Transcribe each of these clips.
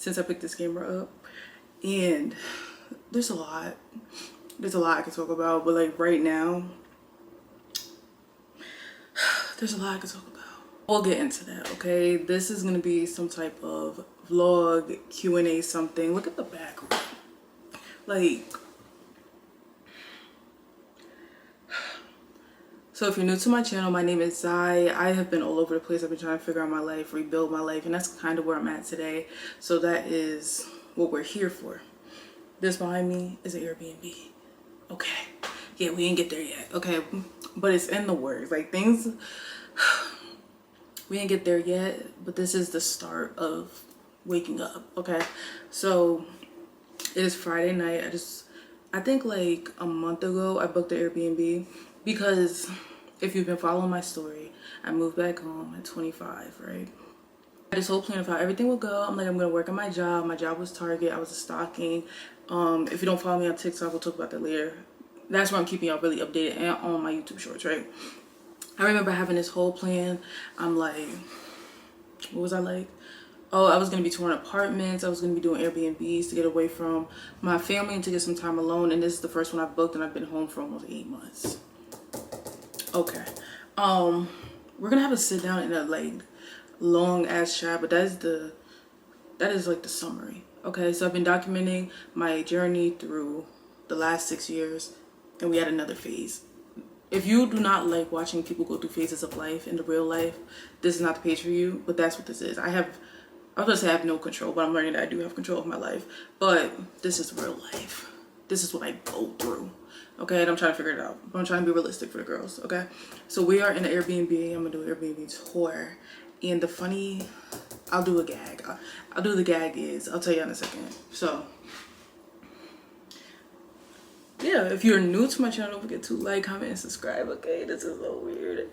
since I picked this camera up, and there's a lot I could talk about, but like right now there's a lot I could talk about. We'll get into that, okay? This is gonna be some type of vlog, Q&A, something. Look at the background. Like, so if you're new to my channel, my name is Zai. I have been all over the place. I've been trying to figure out my life, rebuild my life, and that's kind of where I'm at today. So that is what we're here for. This behind me is an Airbnb. Okay. Yeah, we didn't get there yet. Okay. But it's in the works. Like, things, we didn't get there yet, but this is the start of waking up. Okay. So it is Friday night. I think like a month ago, I booked the Airbnb because if you've been following my story, I moved back home at 25, right? I had this whole plan of how everything would go. I'm like, I'm gonna work at my job. My job was Target. I was a stocking. If you don't follow me on TikTok, we'll talk about that later. That's where I'm keeping y'all really updated, and on my YouTube shorts, right? I remember having this whole plan. I'm like, what was I like? Oh, I was gonna be touring apartments. I was gonna be doing Airbnbs to get away from my family and to get some time alone. And this is the first one I've booked, and I've been home for almost 8 months. Okay. We're gonna have a sit down in a like long ass chat, but that is like the summary. Okay, so I've been documenting my journey through the last 6 years, and we had another phase. If you do not like watching people go through phases of life in the real life, this is not the page for you, but that's what this is. I was gonna say I have no control, but I'm learning that I do have control of my life. But this is real life. This is what I go through. Okay, and I'm trying to figure it out. But I'm trying to be realistic for the girls, okay? So we are in an Airbnb. I'm gonna do an Airbnb tour. And the funny, I'll do a gag. I'll do the gag is, I'll tell you in a second. So, yeah, if you're new to my channel, don't forget to like, comment, and subscribe, okay? This is so weird.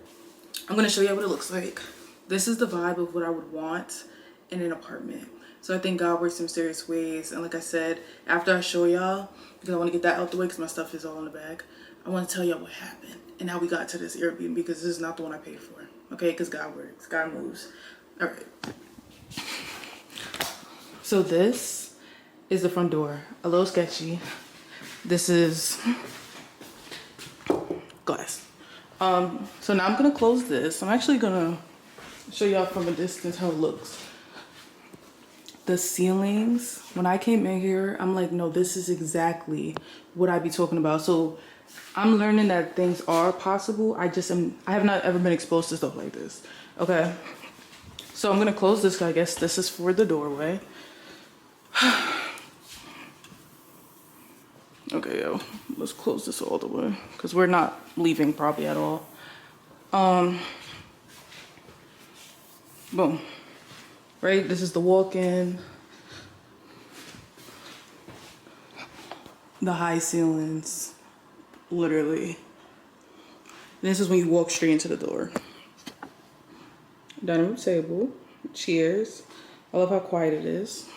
I'm gonna show you what it looks like. This is the vibe of what I would want in an apartment. So I think God works in mysterious ways. And like I said, after I show y'all, because I want to get that out the way because my stuff is all in the bag, I want to tell y'all what happened and how we got to this Airbnb, because this is not the one I paid for. Okay, because God works, God moves. All right. So this is the front door. A little sketchy. This is glass. So now I'm gonna close this. I'm actually gonna show y'all from a distance how it looks. The ceilings, when I came in here, I'm like, no, this is exactly what I be talking about. So I'm learning that things are possible. I have not ever been exposed to stuff like this. Okay. So I'm gonna close this. I guess this is for the doorway. Okay, yo, let's close this all the way because we're not leaving probably at all. Boom. Right, this is the walk-in. The high ceilings, literally. This is when you walk straight into the door. Dining room table, chairs. I love how quiet it is.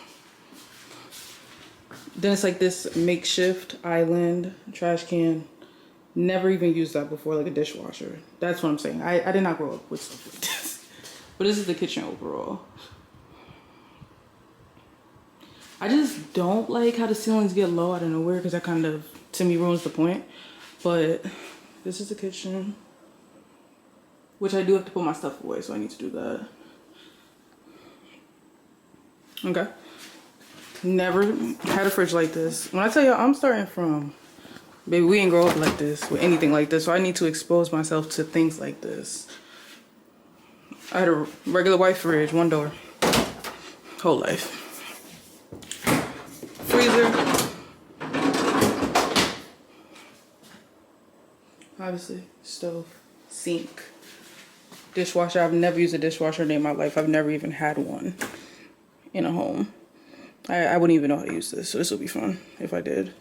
Then it's like this makeshift island, trash can. Never even used that before, like a dishwasher. That's what I'm saying. I did not grow up with stuff like this. But this is the kitchen overall. I just don't like how the ceilings get low out of nowhere because that kind of, to me, ruins the point. But this is the kitchen, which I do have to put my stuff away, so I need to do that. Okay. Never had a fridge like this. When I tell you, I'm starting from, baby, we didn't grow up like this, with anything like this, so I need to expose myself to things like this. I had a regular white fridge, one door, whole life. Freezer, obviously, stove, sink, dishwasher. I've never used a dishwasher in my life. I've never even had one in a home. I wouldn't even know how to use this, so this would be fun if I did.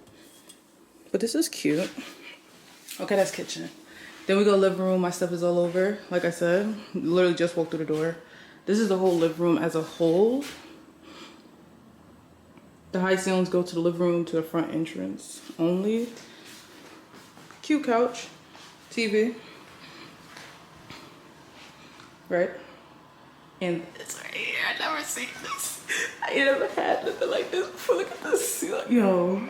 But this is cute. Okay, that's kitchen. Then we go living room. My stuff is all over. Like I said, literally just walked through the door. This is the whole living room as a whole. The high ceilings go to the living room, to the front entrance only. Cute couch, TV, right? And it's right here. I never seen this. I ain't never had nothing like this before. Look at this. Yo.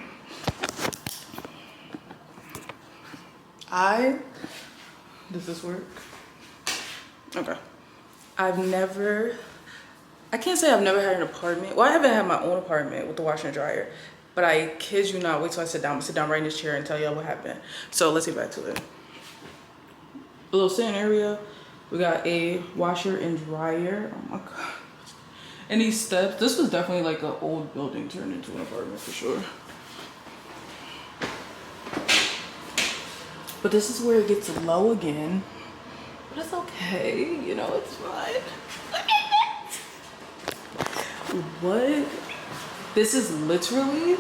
Does this work? Okay. I can't say I've never had an apartment. Well, I haven't had my own apartment with the washer and dryer. But I kid you not, wait till I sit down. I'm gonna sit down right in this chair and tell y'all what happened. So let's get back to it. A little sitting area. We got a washer and dryer. Oh my God. And these steps, this was definitely like an old building turned into an apartment for sure. But this is where it gets low again. But it's okay, you know, it's fine. Look at that! What? This is literally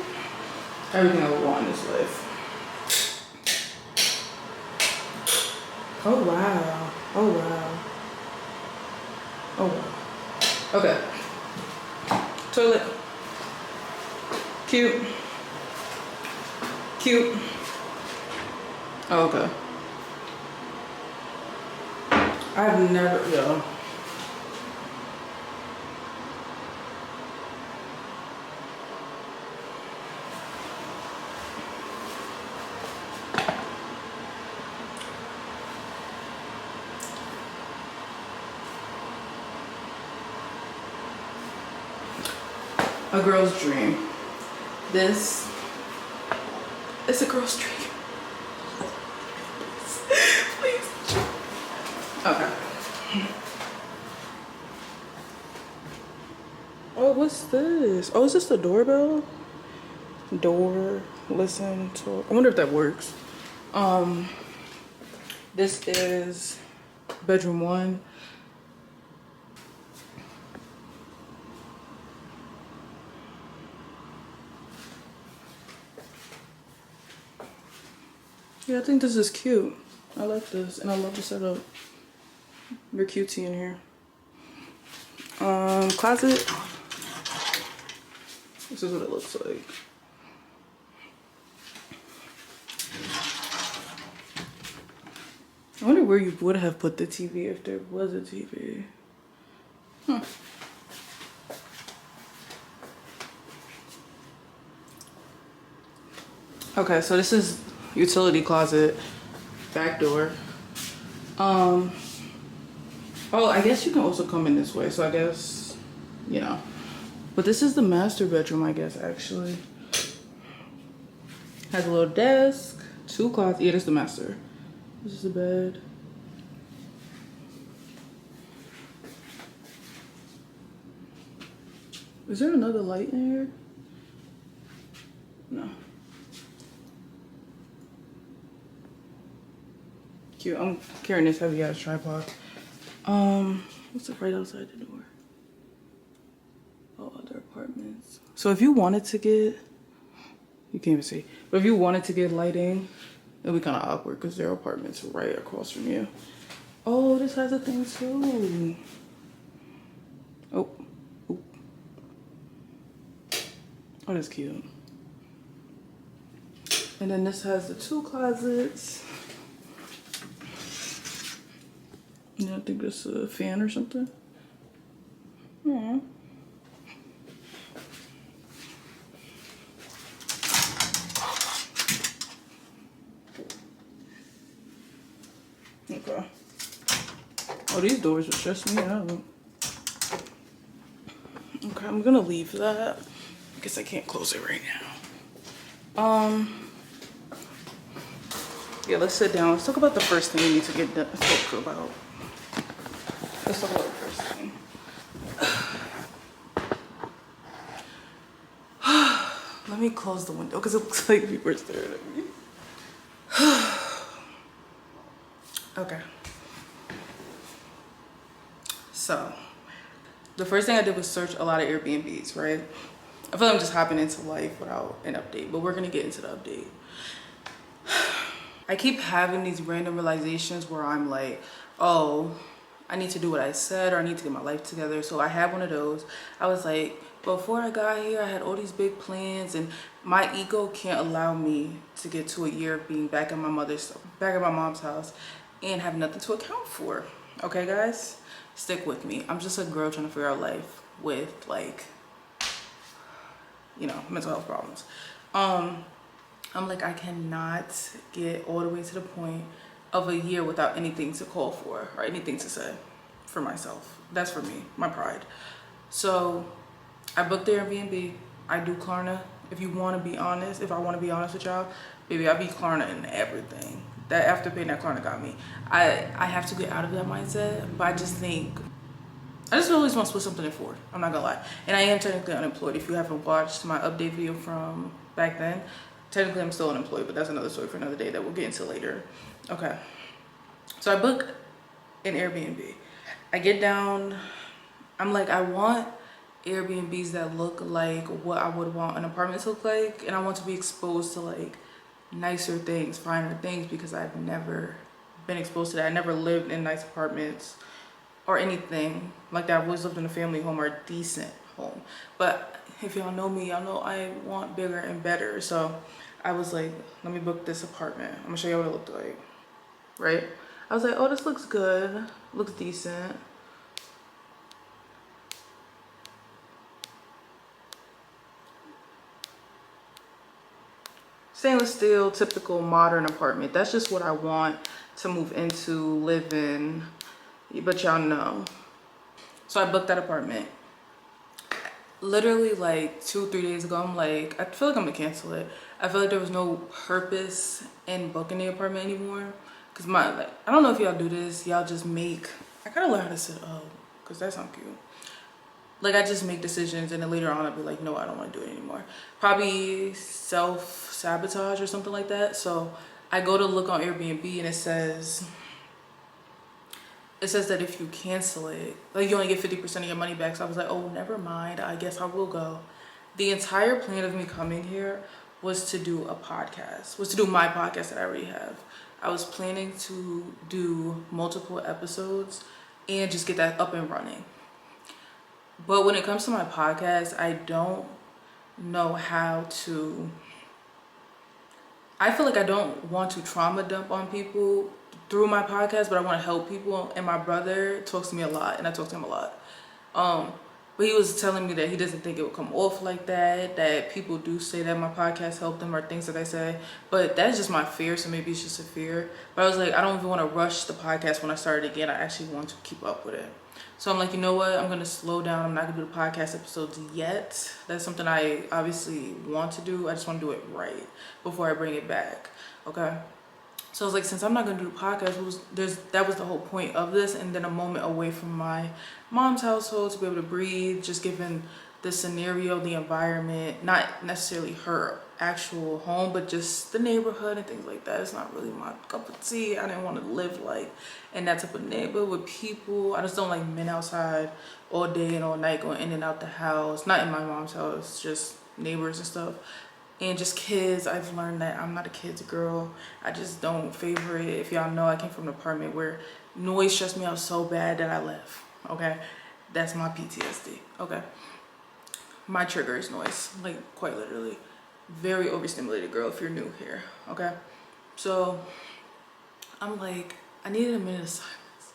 everything I would want in this life. Oh wow. Oh wow. Oh wow. Okay. Toilet. Cute. Cute. Oh, okay. I've never, yo. A girl's dream. This is a girl's dream. Please. Okay. Oh, what's this? Oh, is this the doorbell? Door, listen, talk. I wonder if that works. This is bedroom 1. Yeah, I think this is cute. I like this, and I love the setup. Very cutesy in here. Closet. This is what it looks like. I wonder where you would have put the TV if there was a TV. Huh. Okay, so this is utility closet, back door. Oh, I guess you can also come in this way, so I guess, you know. But this is the master bedroom, I guess, actually. Has a little desk, 2 closets. Yeah, this is the master. This is the bed. Is there another light in here? No. Cute. I'm carrying this heavy ass tripod. What's it right outside the door? Oh, other apartments. So if you wanted to get, you can't even see, but if you wanted to get lighting, it'll be kind of awkward because there are apartments right across from you. Oh, this has a thing too. Oh, oh, oh, that's cute. And then this has the 2 closets. Yeah, I think this is a fan or something. Aww. Okay. Oh, these doors are stressing me out. Okay, I'm gonna leave that. I guess I can't close it right now. Yeah, let's sit down. Let's talk about the first thing we need to get done. Talk about. Let's talk about the first thing. Let me close the window because it looks like people are staring at me. Okay. So, the first thing I did was search a lot of Airbnbs, right? I feel like I'm just hopping into life without an update, but we're gonna get into the update. I keep having these random realizations where I'm like, oh, I need to do what I said, or I need to get my life together. So I had one of those. I was like, before I got here, I had all these big plans, and my ego can't allow me to get to a year of being back at my mom's house and have nothing to account for. Okay, guys, stick with me. I'm just a girl trying to figure out life with like you know, mental health problems. I'm like, I cannot get all the way to the point of a year without anything to call for or anything to say for myself. That's for me, my pride. So I booked the Airbnb. I do Klarna. If you want to be honest, if I want to be honest with y'all, baby, I be Klarna in everything. That Afterpay, that Klarna got me. I have to get out of that mindset, but I just think I just always want to split something in four. I'm not gonna lie. And I am technically unemployed. If you haven't watched my update video from back then, technically I'm still unemployed, but that's another story for another day that we'll get into later. Okay. So I book an Airbnb. I get down, I'm like, I want Airbnbs that look like what I would want an apartment to look like, and I want to be exposed to like nicer things, finer things, because I've never been exposed to that. I never lived in nice apartments or anything like that. I've always lived in a family home or a decent home. But if y'all know me, y'all know I want bigger and better. So I was like, let me book this apartment. I'm gonna show you what it looked like, right? I was like, oh, this looks good, looks decent. Stainless steel, typical modern apartment. That's just what I want to move into, live in, but y'all know. So I booked that apartment. Literally like 2-3 days ago, I'm like, I feel like I'm gonna cancel it. I feel like there was no purpose in booking the apartment anymore. Cause like, I don't know if y'all do this, y'all just make, I gotta learn how to sit up, cause that sounds cute. Like I just make decisions and then later on I'll be like, no, I don't want to do it anymore. Probably self-sabotage or something like that. So I go to look on Airbnb and it says that if you cancel it, like you only get 50% of your money back. So I was like, oh, never mind, I guess I will go. The entire plan of me coming here was to do a podcast, was to do my podcast that I already have. I was planning to do multiple episodes and just get that up and running. But when it comes to my podcast, I don't know how to, I feel like I don't want to trauma dump on people through my podcast, but I want to help people. And my brother talks to me a lot and I talk to him a lot. But he was telling me that he doesn't think it would come off like that, that people do say that my podcast helped them or things that I say. But that's just my fear, so maybe it's just a fear. But I was like, I don't even want to rush the podcast when I start it again. I actually want to keep up with it. So I'm like, you know what? I'm going to slow down. I'm not going to do the podcast episodes yet. That's something I obviously want to do. I just want to do it right before I bring it back. Okay? So I was like, since I'm not going to do the podcast, that was the whole point of this. And then a moment away from my mom's household to be able to breathe, just given the scenario, the environment, not necessarily her actual home, but just the neighborhood and things like that. It's not really my cup of tea. I didn't want to live like in that type of neighborhood with people. I just don't like men outside all day and all night going in and out the house. Not in my mom's house, just neighbors and stuff. And just kids. I've learned that I'm not a kids girl. I just don't favor it. If y'all know, I came from an apartment where noise stressed me out so bad that I left. Okay, that's my PTSD. Okay, my trigger is noise, like quite literally. Very overstimulated girl if you're new here. Okay, so I'm like, I needed a minute of silence.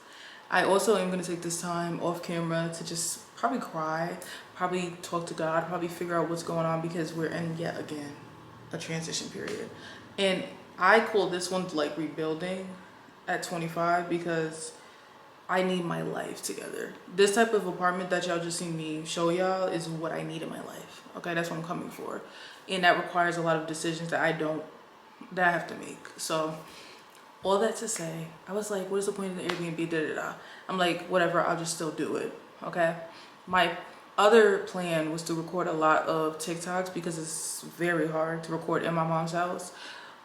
I also am gonna take this time off camera to just probably cry, probably talk to God, probably figure out what's going on, because we're in yet again a transition period. And I call this one like rebuilding at 25 because I need my life together. This type of apartment that y'all just seen me show y'all is what I need in my life. Okay, that's what I'm coming for. And that requires a lot of decisions that I have to make. So all that to say, I was like, what is the point of the Airbnb? Da, da, da. I'm like, whatever, I'll just still do it. Okay. My other plan was to record a lot of TikToks because it's very hard to record in my mom's house.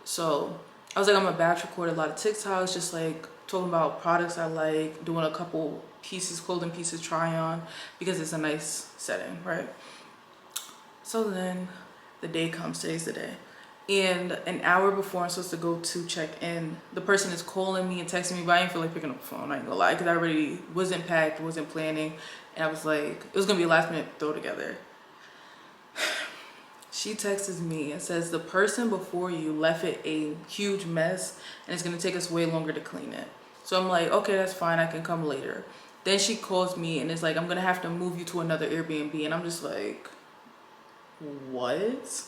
So I was like, I'm gonna batch record a lot of TikToks, just like talking about products I like, doing a couple pieces, clothing pieces, try on, because it's a nice setting, right? So then the day comes, today's the day. And an hour before I'm supposed to go to check in, the person is calling me and texting me, but I didn't feel like picking up the phone, I ain't gonna lie, because I already wasn't packed, wasn't planning, and I was like, it was gonna be a last minute throw together. She texts me and says, the person before you left it a huge mess and it's gonna take us way longer to clean it. So I'm like, okay, that's fine, I can come later. Then she calls me and is like, I'm gonna have to move you to another Airbnb. And I'm just like, what?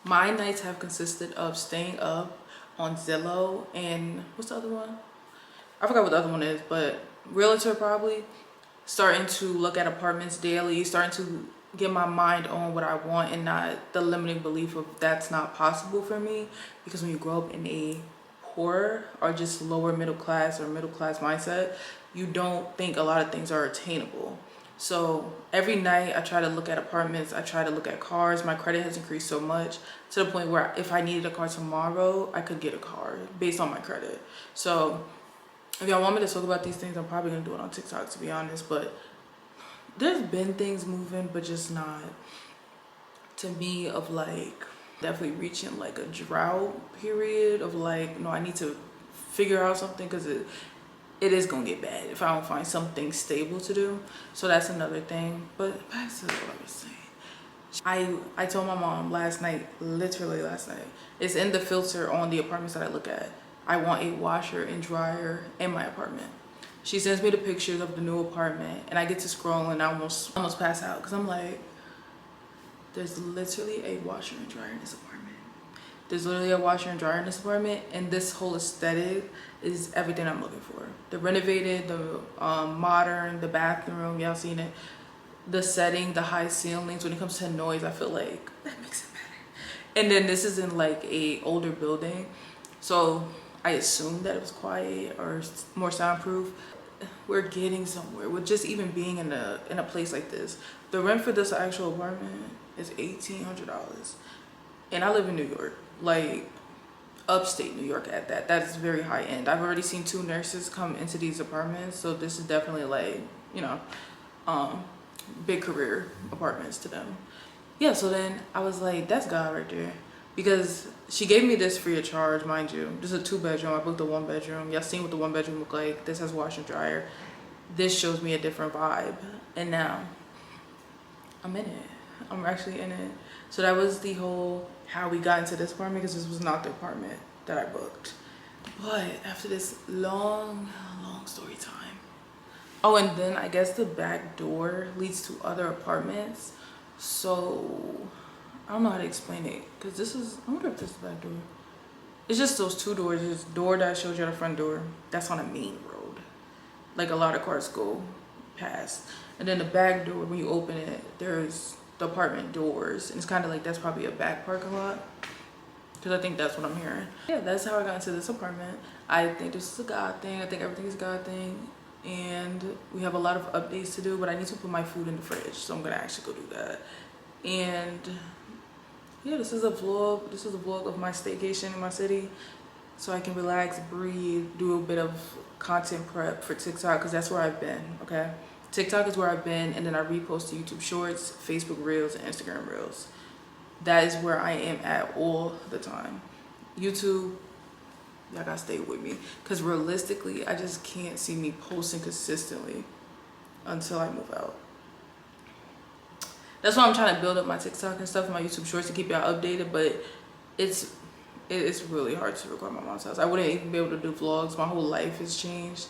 My nights have consisted of staying up on Zillow and what's the other one? I forgot what the other one is, but realtor probably. Starting to look at apartments daily, starting to get my mind on what I want and not the limiting belief of that's not possible for me. Because when you grow up in a poor or just lower middle class or middle class mindset, you don't think a lot of things are attainable. So every night I try to look at apartments, I try to look at cars. My credit has increased so much to the point where if I needed a car tomorrow, I could get a car based on my credit. So if y'all want me to talk about these things, I'm probably gonna do it on TikTok, to be honest. But there's been things moving, but just not to me of like definitely reaching like a drought period of like, no, I need to figure out something because it is gonna get bad if I don't find something stable to do. So that's another thing. But back to what I was saying. I told my mom last night, literally last night, it's in the filter on the apartments that I look at. I want a washer and dryer in my apartment. She sends me the pictures of the new apartment and I get to scroll and I almost pass out because I'm like, there's literally a washer and dryer in this apartment. There's literally a washer and dryer in this apartment, and this whole aesthetic is everything I'm looking for. The renovated, the modern, the bathroom, y'all seen it. The setting, the high ceilings. When it comes to noise, I feel like that makes it better. And then this is in like a older building, so I assumed that it was quiet or more soundproof. We're getting somewhere with just even being in a place like this. The rent for this actual apartment is $1,800, and I live in New York, like upstate New York at that. That is very high end. I've already seen 2 nurses come into these apartments, so this is definitely like, you know, big career apartments to them. Yeah, so then I was like, that's God right there. Because she gave me this free of charge, mind you. This is a 2-bedroom. I booked a 1-bedroom. Y'all seen what the 1-bedroom look like. This has washer and dryer. This shows me a different vibe. And now I'm in it. I'm actually in it. So that was the whole how we got into this apartment, because this was not the apartment that I booked. But after this long story time. Oh, and then I guess the back door leads to other apartments. So I don't know how to explain it, because this is, I wonder if this is the back door. It's just those 2 doors. There's a door that shows you the front door. That's on a main road. Like a lot of cars go past. And then the back door, when you open it, there's the apartment doors. And it's kind of like, that's probably a back parking lot. Because I think that's what I'm hearing. Yeah, that's how I got into this apartment. I think this is a God thing. I think everything is a God thing. And we have a lot of updates to do, but I need to put my food in the fridge. So I'm going to actually go do that. And yeah, this is a vlog. This is a vlog of my staycation in my city, so I can relax, breathe, do a bit of content prep for TikTok, because that's where I've been. Okay, TikTok is where I've been, and then I repost to YouTube Shorts, Facebook Reels, and Instagram Reels. That is where I am at all the time. YouTube, y'all gotta stay with me, because realistically, I just can't see me posting consistently until I move out. That's why I'm trying to build up my TikTok and stuff and my YouTube Shorts to keep y'all updated, but it's really hard to record my mom's house. I wouldn't even be able to do vlogs. My whole life has changed.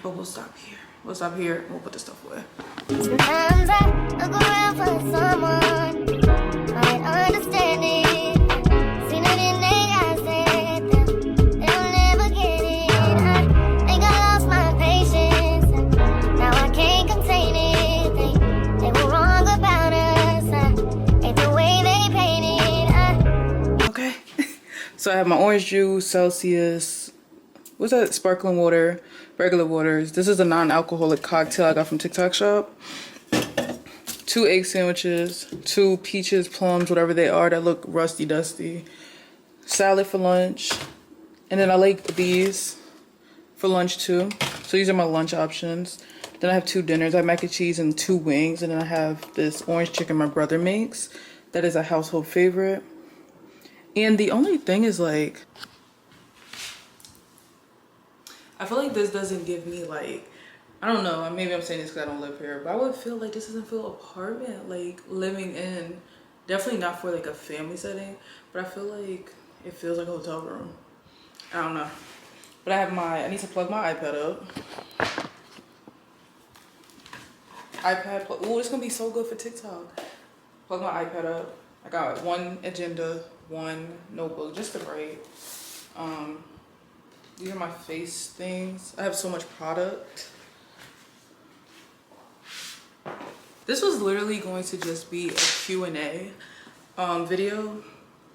But we'll stop here. We'll stop here and we'll put this stuff away. Sometimes I look around for someone I understand it. Seen it in their eyes that they'll never get it. I think I lost my patience. Now I can't contain it. They were wrong about us. Ain't the way they painted. Okay. So I have my orange juice, Celsius, what's that? Sparkling water, regular waters. This is a non-alcoholic cocktail I got from TikTok shop. 2 egg sandwiches, 2 peaches, plums, whatever they are that look rusty dusty. Salad for lunch. And then I like these for lunch too. So these are my lunch options. Then I have 2 dinners. I have mac and cheese and 2 wings. And then I have this orange chicken my brother makes. That is a household favorite. And the only thing is, like, I feel like this doesn't give me, like, I don't know, maybe I'm saying this because I don't live here, but I would feel like this doesn't feel apartment, like, living in. Definitely not for, like, a family setting, but I feel like it feels like a hotel room. I don't know. But I need to plug my iPad up. iPad. Oh, it's gonna be so good for TikTok. Plug my iPad up. I got one agenda, one notebook just to write. These are my face things. I have so much product. This was literally going to just be a Q&A video,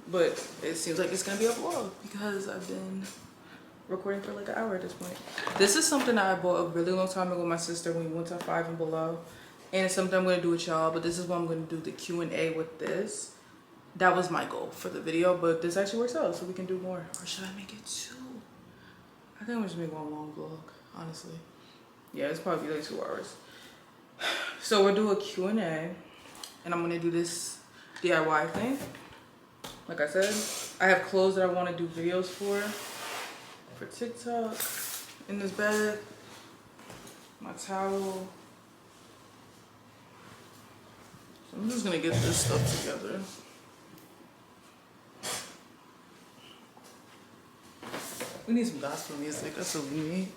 but it seems like it's gonna be a vlog because I've been recording for like an hour at this point. This is something I bought a really long time ago with my sister when we went to 5 and Below, and it's something I'm gonna do with y'all, but this is what I'm gonna do, the Q&A with this. That was my goal for the video, but this actually works out, so we can do more. Or should I make it 2? I think I'm just make one long vlog, honestly. Yeah, it's probably like 2 hours. So we'll do a Q&A, and I'm gonna do this DIY thing. Like I said, I have clothes that I want to do videos for TikTok in this bag. My towel. So I'm just gonna get this stuff together. We need some gospel music. That's what we need.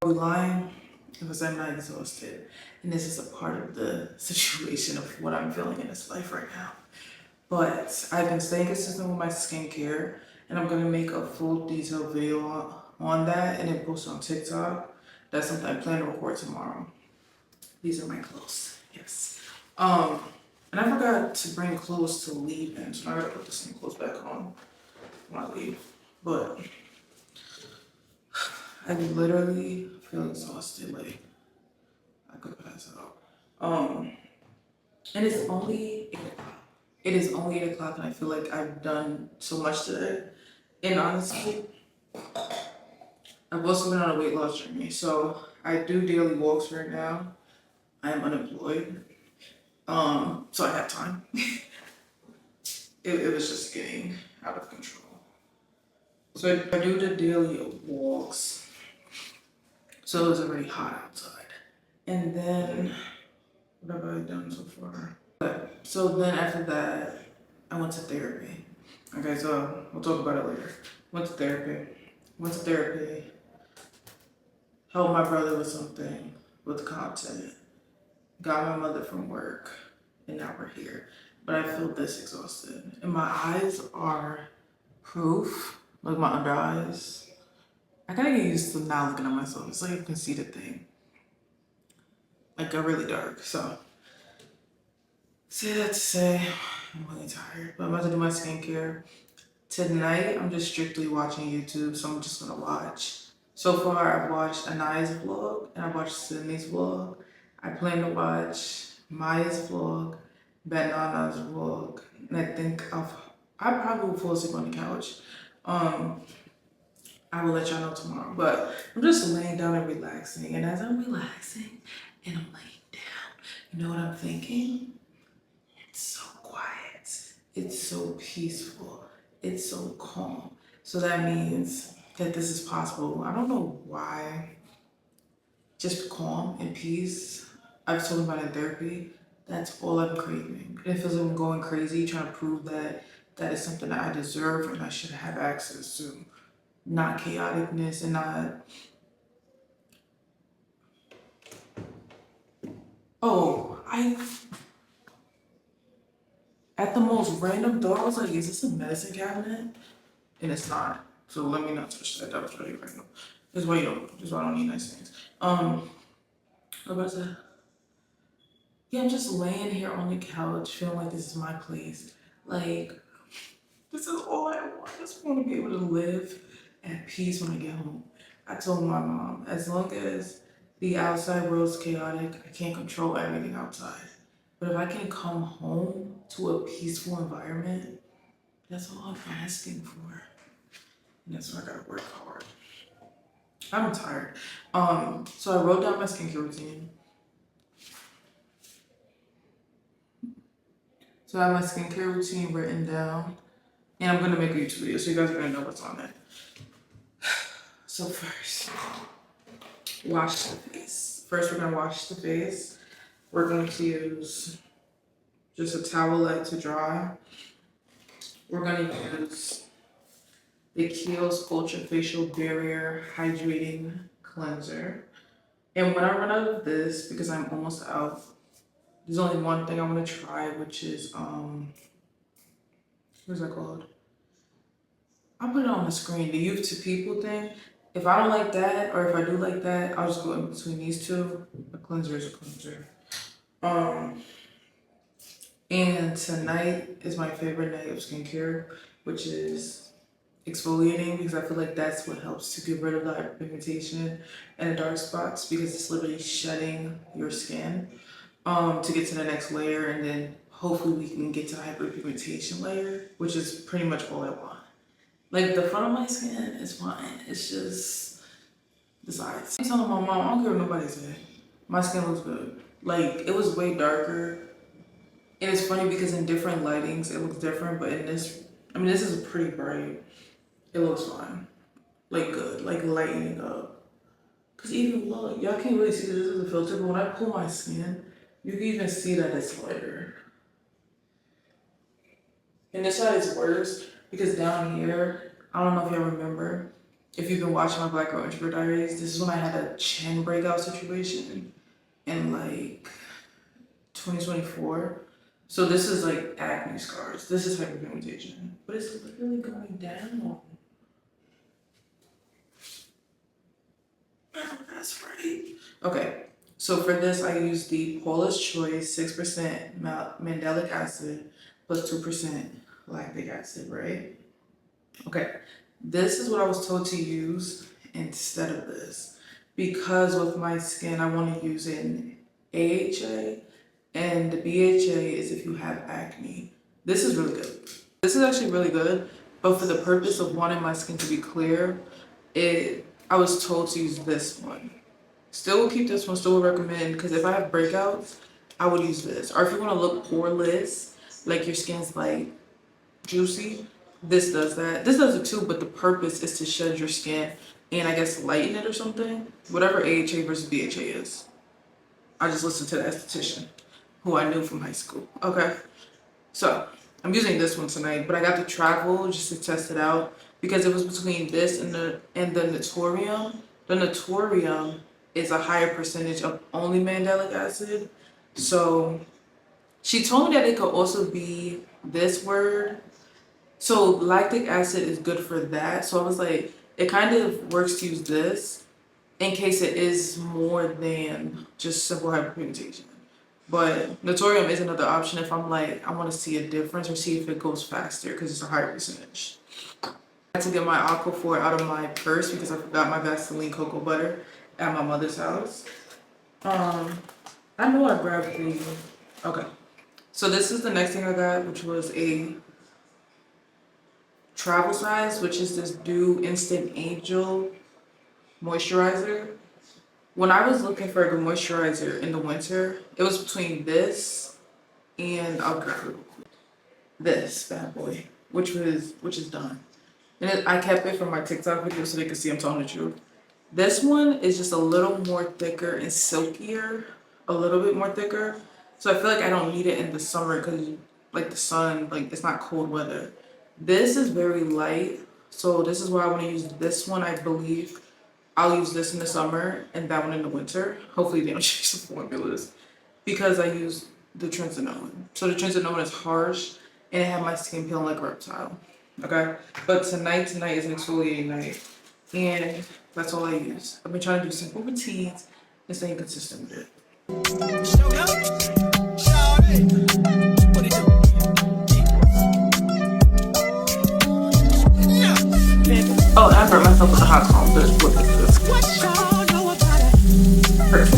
Are we lying? Because I'm not exhausted. And this is a part of the situation of what I'm feeling in this life right now. But I've been staying consistent with my skincare, and I'm gonna make a full detailed video on that and then post it on TikTok. That's something I plan to record tomorrow. These are my clothes, yes. And I forgot to bring clothes to leave in, so I gotta put the same clothes back on when I leave. But I literally feel exhausted, like I could pass out. And it's only 8 o'clock. It is only 8 o'clock, and I feel like I've done so much today. And honestly, I've also been on a weight loss journey. So I do daily walks right now. I am unemployed. So I have time. It was just getting out of control. So I do the daily walks. So it was already hot outside. And then, what have I done so far? So then after that, I went to therapy. Okay, so we'll talk about it later. Went to therapy. Helped my brother with something, with content. Got my mother from work, and now we're here. But I feel this exhausted. And my eyes are proof, like my under eyes. I gotta get used to not looking at myself. It's like a conceited thing. Like got really dark, so. Say that to say, I'm really tired, but I'm about to do my skincare. Tonight, I'm just strictly watching YouTube, so I'm just gonna watch. So far, I've watched Anaya's vlog, and I watched Sydney's vlog. I plan to watch Maya's vlog, Banana's vlog, and I think I probably will fall asleep on the couch. I will let y'all know tomorrow, but I'm just laying down and relaxing, and as I'm relaxing and I'm laying down, you know what I'm thinking? It's so quiet, it's so peaceful, it's so calm. So that means that this is possible. I don't know why just calm and peace. I've told about in therapy. That's all I'm craving. And it feels like I'm going crazy trying to prove that that is something that I deserve and I should have access to. Not chaoticness and not, oh, at the most random thought, I was like, is this a medicine cabinet? And it's not. So let me not touch that. That was really random. This is why I don't need nice things. What about that? Yeah, I'm just laying here on the couch, feeling like this is my place. Like, this is all I want. I just want to be able to live at peace when I get home. I told my mom, as long as the outside world's chaotic, I can't control everything outside. But if I can come home to a peaceful environment, that's all I'm asking for. And that's why I gotta work hard. I'm tired. So I wrote down my skincare routine. So I have my skincare routine written down. And I'm gonna make a YouTube video so you guys are gonna know what's on it. So first, wash the face. First we're gonna wash the face. We're going to use just a towelette to dry. We're gonna use the Kiehl's Ultra Facial Barrier Hydrating Cleanser. And when I run out of this, because I'm almost out, there's only one thing I want to try, which is, what's that called? I'll put it on the screen, the Youth to People thing. If I don't like that, or if I do like that, I'll just go in between these two. A cleanser is a cleanser. And tonight is my favorite night of skincare, which is exfoliating, because I feel like that's what helps to get rid of that pigmentation and the dark spots, because it's literally shedding your skin to get to the next layer, and then hopefully we can get to the hyperpigmentation layer, which is pretty much all I want. Like, the front of my skin is fine. It's just the sides. I'm telling my mom, I don't care what nobody said. My skin looks good. Like, it was way darker. And it's funny because in different lightings, it looks different. But in this, I mean, this is pretty bright. It looks fine. Like, good. Like, lightening up. Because even, look, y'all can't really see this is a filter. But when I pull my skin, you can even see that it's lighter. And this side is worse. Because down here, I don't know if y'all remember, if you've been watching my Black Girl Introvert Diaries, this is when I had a chin breakout situation in like 2024. So this is like acne scars. This is hyperpigmentation. But it's literally going down. Oh, that's right. Okay, so for this, I use the Paula's Choice 6% mandelic acid plus 2% lactic acid, right? Okay, this is what I was told to use instead of this, because with my skin, I want to use an AHA, and the BHA is if you have acne. This is really good. This is actually really good, but for the purpose of wanting my skin to be clear, I was told to use this one. Still will keep this one, still will recommend, because if I have breakouts, I would use this. Or if you want to look poreless, like your skin's like juicy, this does that. This does it too, but the purpose is to shed your skin and I guess lighten it or something. Whatever AHA versus BHA is. I just listened to the esthetician who I knew from high school. Okay, so I'm using this one tonight, but I got the travel just to test it out because it was between this and the Naturium. The Naturium is a higher percentage of only mandelic acid. So she told me that it could also be this word. So lactic acid is good for that. So I was like, it kind of works to use this in case it is more than just simple hyperpigmentation. But Naturium is another option if I'm like, I want to see a difference or see if it goes faster because it's a higher percentage. I had to get my Aquaphor out of my purse because I forgot my Vaseline cocoa butter at my mother's house. I know I grabbed the, okay. So this is the next thing I got, which was a travel size, which is this Dew Instant Angel moisturizer. When I was looking for a good moisturizer in the winter, it was between this and I'll grab it real quick. This bad boy, which is done. And I kept it from my TikTok video so they could see I'm telling the truth. This one is just a little more thicker and silkier, a little bit more thicker. So I feel like I don't need it in the summer because like the sun, like it's not cold weather. This is very light. So this is why I want to use this one. I believe I'll use this in the summer and that one in the winter. Hopefully they don't change the formulas because I use the Trinsanone. So the Trinsanone is harsh and it had my skin peeling like a reptile. Okay, but tonight is an exfoliating night, and that's all I use. I've been trying to do simple routines and staying consistent with it. Oh, I hurt myself with the hot comb. What is this? Hurt.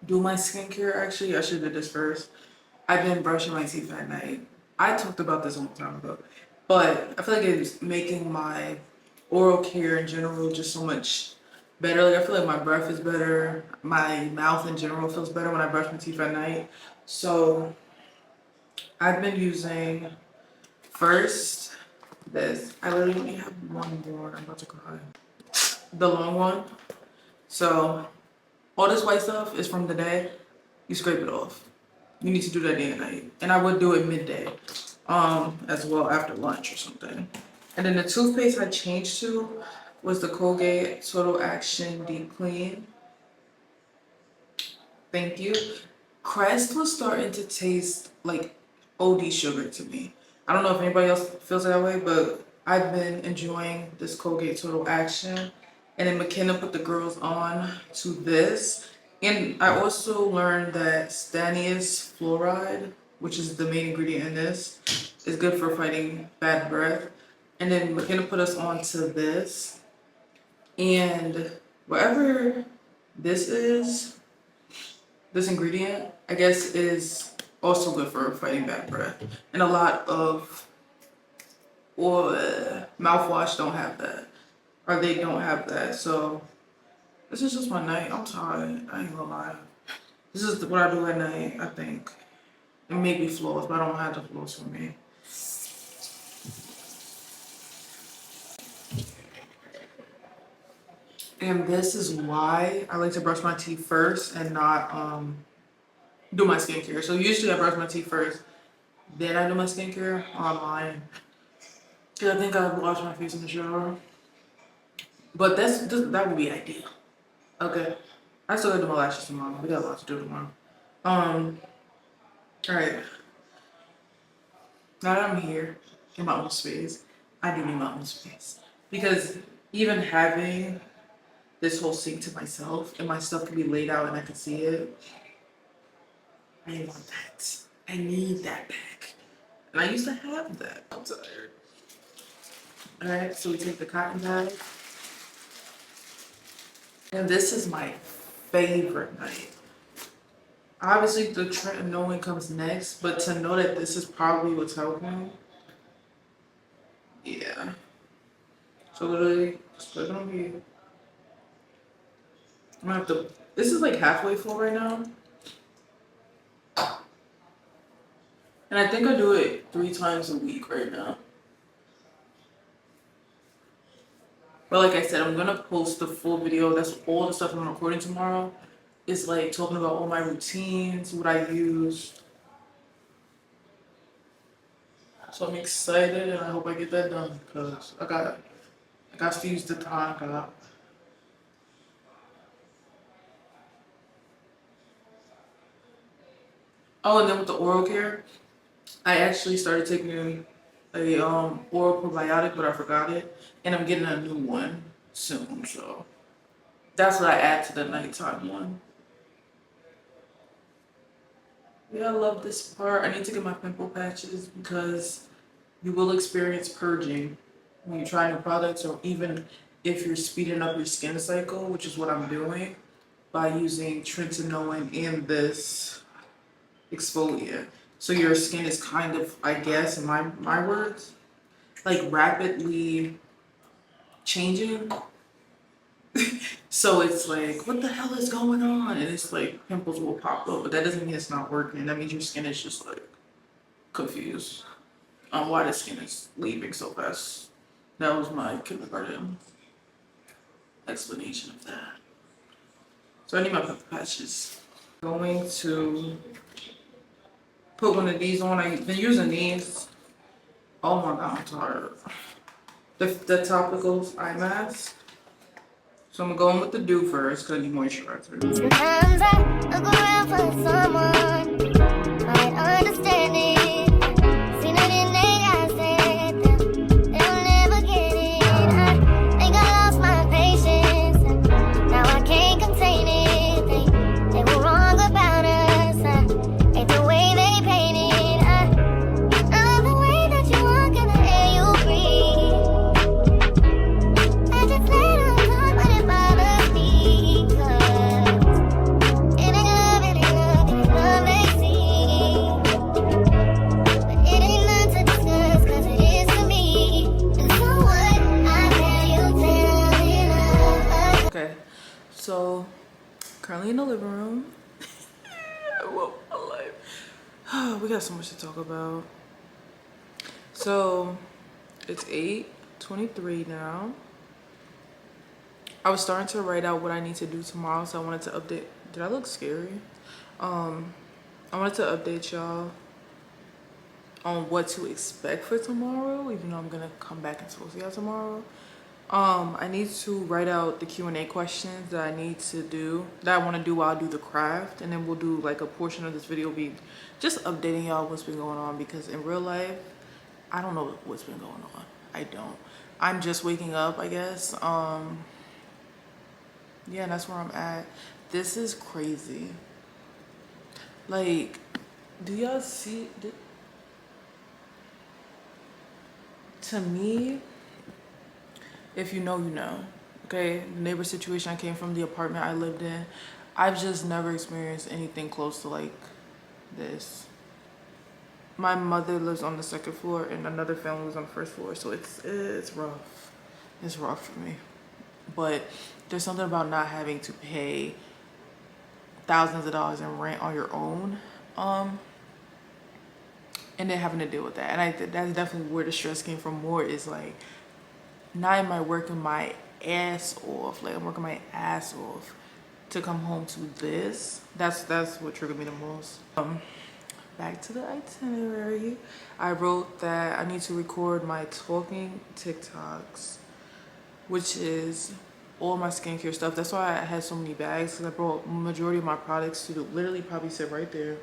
Do my skincare, actually, I should do this first. I've been brushing my teeth at night. I talked about this a long time ago, but I feel like it's making my oral care in general just so much better. Like I feel like my breath is better. My mouth in general feels better when I brush my teeth at night. So I've been using first this. I literally only have one more. I'm about to cry. The long one. So all this white stuff is from the day. You scrape it off. You need to do that day and night. And I would do it midday, as well after lunch or something. And then the toothpaste I changed to was the Colgate Total Action Deep Clean. Thank you. Crest was starting to taste like OD sugar to me. I don't know if anybody else feels that way, but I've been enjoying this Colgate Total Action. And then McKenna put the girls on to this. And I also learned that stannous fluoride, which is the main ingredient in this, is good for fighting bad breath. And then McKenna put us on to this. And whatever this is, this ingredient, I guess is also good for fighting bad breath. And a lot of mouthwash don't have that. Or they don't have that. So this is just my night. I'm tired. I ain't gonna lie. This is what I do at night, I think. It may be floss, but I don't have the floss for me. And this is why I like to brush my teeth first and not do my skincare. So usually I brush my teeth first, then I do my skincare. Online. Because I think I wash my face in the shower. But that would be ideal. Okay. I still gotta do my lashes tomorrow. We got a lot to do tomorrow. Alright. Now that I'm here in my own space, I do need my own space. Because even having this whole sink to myself and my stuff can be laid out and I can see it, I want that. I need that back. And I used to have that. I'm tired. Alright, so we take the cotton bag. And this is my favorite night. Obviously, the trend knowing comes next, but to know that this is probably what's helping, yeah. So literally, just put it on here. I'm gonna have to. This is like halfway full right now, and I think I do it 3 times a week right now. But like I said, I'm gonna post the full video. That's all the stuff I'm recording tomorrow. It's like talking about all my routines, what I use. So I'm excited and I hope I get that done because I got to use the time I got. Oh, and then with the oral care, I actually started taking a oral probiotic, but I forgot it, and I'm getting a new one soon. So that's what I add to the nighttime one. Yeah, I love this part. I need to get my pimple patches because you will experience purging when you try new products, or even if you're speeding up your skin cycle, which is what I'm doing by using tretinoin and this exfoliant. So your skin is kind of, I guess, in my words, like rapidly changing. So it's like, what the hell is going on? And it's like pimples will pop up, but that doesn't mean it's not working. That means your skin is just like confused on why the skin is leaving so fast. That was my kindergarten explanation of that. So I need my pimple patches. Going to put one of these on. I've been using these. Oh my god, I'm tired. The topicals eye mask. So I'm going with the dew first because I need moisturizer. Sometimes I look around for someone might understand it. Seen it in their eyes that they'll never get it. I think I lost my patience. Now I can't contain it. They were wrong about us. It's the way they paint it. I love the way that you walk and the air you breathe. I just let them talk, but it bothers me 'cause it ain't love, it ain't love, it ain't love they see. But it ain't none to discuss 'cause it is to me. And so what? I tell you, tell it. Okay, so currently in the living room. I love my life. We got so much to talk about. So it's 8:23 now. I was starting to write out what I need to do tomorrow, so I wanted to update. Did I look scary? I wanted to update y'all on what to expect for tomorrow, even though I'm gonna come back and talk to y'all tomorrow. I need to write out the Q&A questions that I need to do, that I want to do while I do the craft, and then we'll do like a portion of this video be just updating y'all what's been going on, because in real life I don't know what's been going on. I don't. I'm just waking up, I guess. Yeah, and that's where I'm at. This is crazy. Like, do y'all see? To me, if you know, you know. Okay, the neighbor situation I came from, the apartment I lived in, I've just never experienced anything close to like this. My mother lives on the second floor and another family lives on the first floor, so it's rough. It's rough for me. But there's something about not having to pay thousands of dollars in rent on your own, and then having to deal with that. And that's definitely where the stress came from more, is like, not am I working my ass off, like I'm working my ass off to come home to this. That's what triggered me the most. Back to the itinerary. I wrote that I need to record my talking TikToks, which is all my skincare stuff. That's why I had so many bags, because I brought majority of my products to literally probably sit right there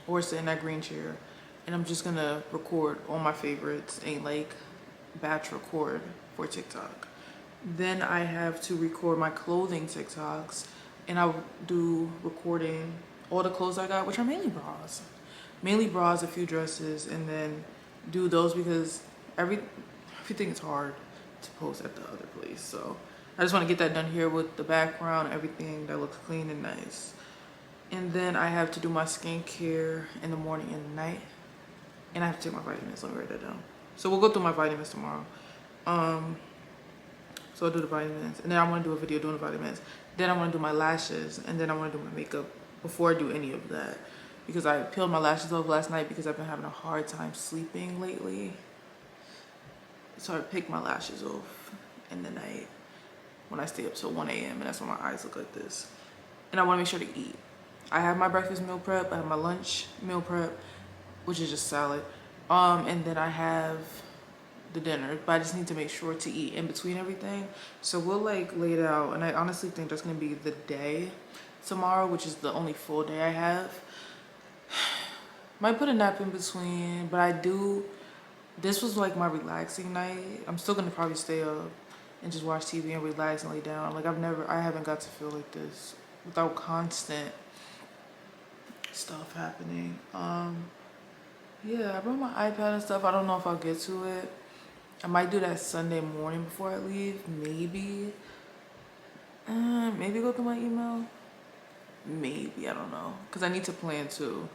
or sit in that green chair, and I'm just gonna record all my favorites and like batch record for TikTok. Then I have to record my clothing TikToks, and I'll do recording all the clothes I got, which are mainly bras, a few dresses, and then do those because everything is hard to post at the other place. So I just want to get that done here with the background, everything that looks clean and nice. And then I have to do my skincare in the morning and the night, and I have to take my vitamins. Let me write that down. So we'll go through my vitamins tomorrow. So I'll do the vitamins, and then I want to do a video doing the vitamins. Then I want to do my lashes, and then I want to do my makeup before I do any of that, because I peeled my lashes off last night because I've been having a hard time sleeping lately. So I pick my lashes off in the night when I stay up till 1 a.m. and that's when my eyes look like this. And I want to make sure to eat. I have my breakfast meal prep, I have my lunch meal prep, which is just salad, and then I have the dinner, but I just need to make sure to eat in between everything. So we'll like lay it out, and I honestly think that's gonna be the day tomorrow, which is the only full day I have. Might put a nap in between, but this was like my relaxing night. I'm still gonna probably stay up and just watch TV and relax and lay down. Like I haven't got to feel like this without constant stuff happening. Yeah, I brought my iPad and stuff. I don't know if I'll get to it. I might do that Sunday morning before I leave. Maybe. Maybe go through my email. Maybe, I don't know. Because I need to plan too.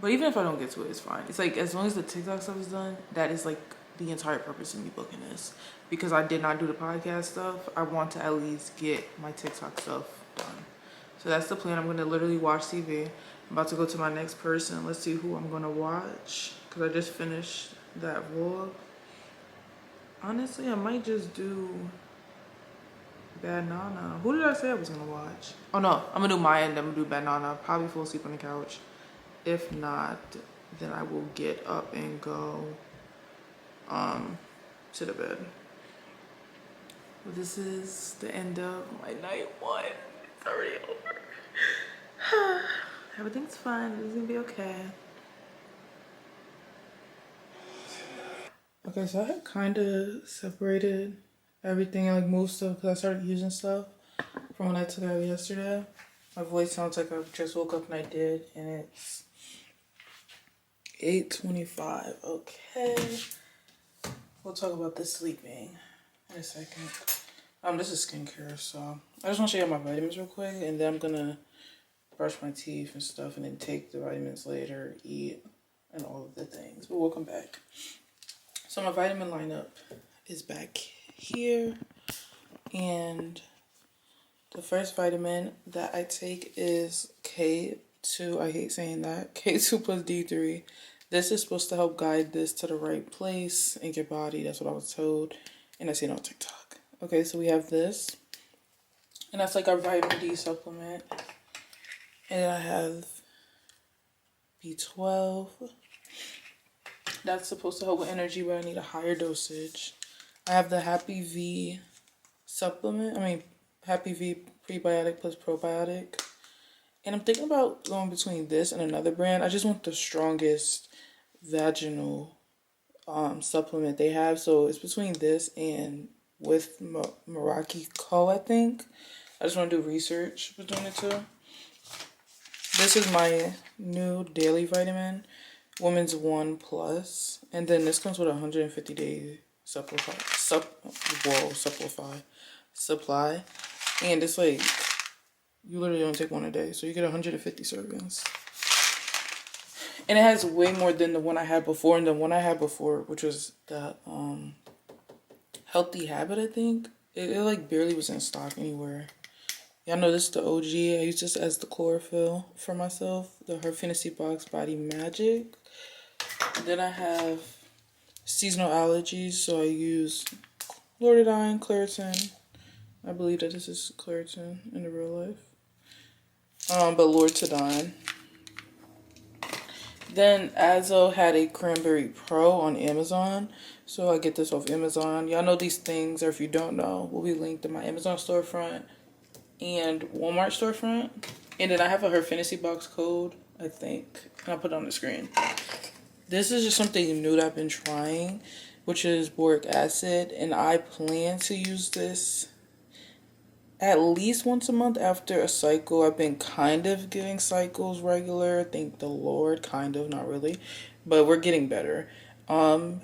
But even if I don't get to it, it's fine. It's like, as long as the TikTok stuff is done, that is like the entire purpose of me booking this. Because I did not do the podcast stuff, I want to at least get my TikTok stuff done. So that's the plan. I'm going to literally watch TV. I'm about to go to my next person. Let's see who I'm going to watch. Because I just finished that vlog. Honestly, I might just do Bad Nana. Who did I say I was going to watch? Oh no, I'm going to do Maya and then I'm going to do Bad Nana. Probably fall asleep on the couch. If not, then I will get up and go to the bed. But this is the end of my night one. It's already over. Everything's fine. It's gonna be okay. Okay, so I had kind of separated everything, like moved stuff because I started using stuff from when I took out yesterday. My voice sounds like I just woke up and I did, and it's 8:25. Okay. We'll talk about the sleeping in a second. This is skincare, so I just want to show you my vitamins real quick, and then I'm gonna brush my teeth and stuff, and then take the vitamins later, eat, and all of the things. But welcome back. So my vitamin lineup is back here, and the first vitamin that I take is K2. I hate saying that. K2 plus D3. This is supposed to help guide this to the right place in your body. That's what I was told. And I seen it on TikTok. Okay, so we have this. And that's like our vitamin D supplement. And then I have B12. That's supposed to help with energy, but I need a higher dosage. I have the Happy V supplement. Happy V prebiotic plus probiotic. And I'm thinking about going between this and another brand. I just want the strongest vaginal supplement they have. So it's between this and with Meraki Co, I think. I just want to do research between the two. This is my new daily vitamin, Women's 1 Plus. And then this comes with a 150-day supply. And it's like, you literally don't take one a day. So you get 150 servings. And it has way more than the one I had before. And the one I had before, which was the Healthy Habit, I think. It like barely was in stock anywhere. Y'all know this is the OG. I use this as the chlorophyll for myself. The Her Fantasy Box Body Magic. Then I have seasonal allergies. So I use Lortidine, Claritin. I believe that this is Claritin in the real life. But Lortidine. Then Azo had a Cranberry Pro on Amazon. So I get this off Amazon. Y'all know these things, or if you don't know, will be linked in my Amazon storefront and Walmart storefront. And then I have a Her Fantasy Box code, I think. And I'll put it on the screen. This is just something new that I've been trying, which is boric acid. And I plan to use this at least once a month after a cycle. I've been kind of giving cycles regular. Thank the Lord, kind of, not really. But we're getting better. Or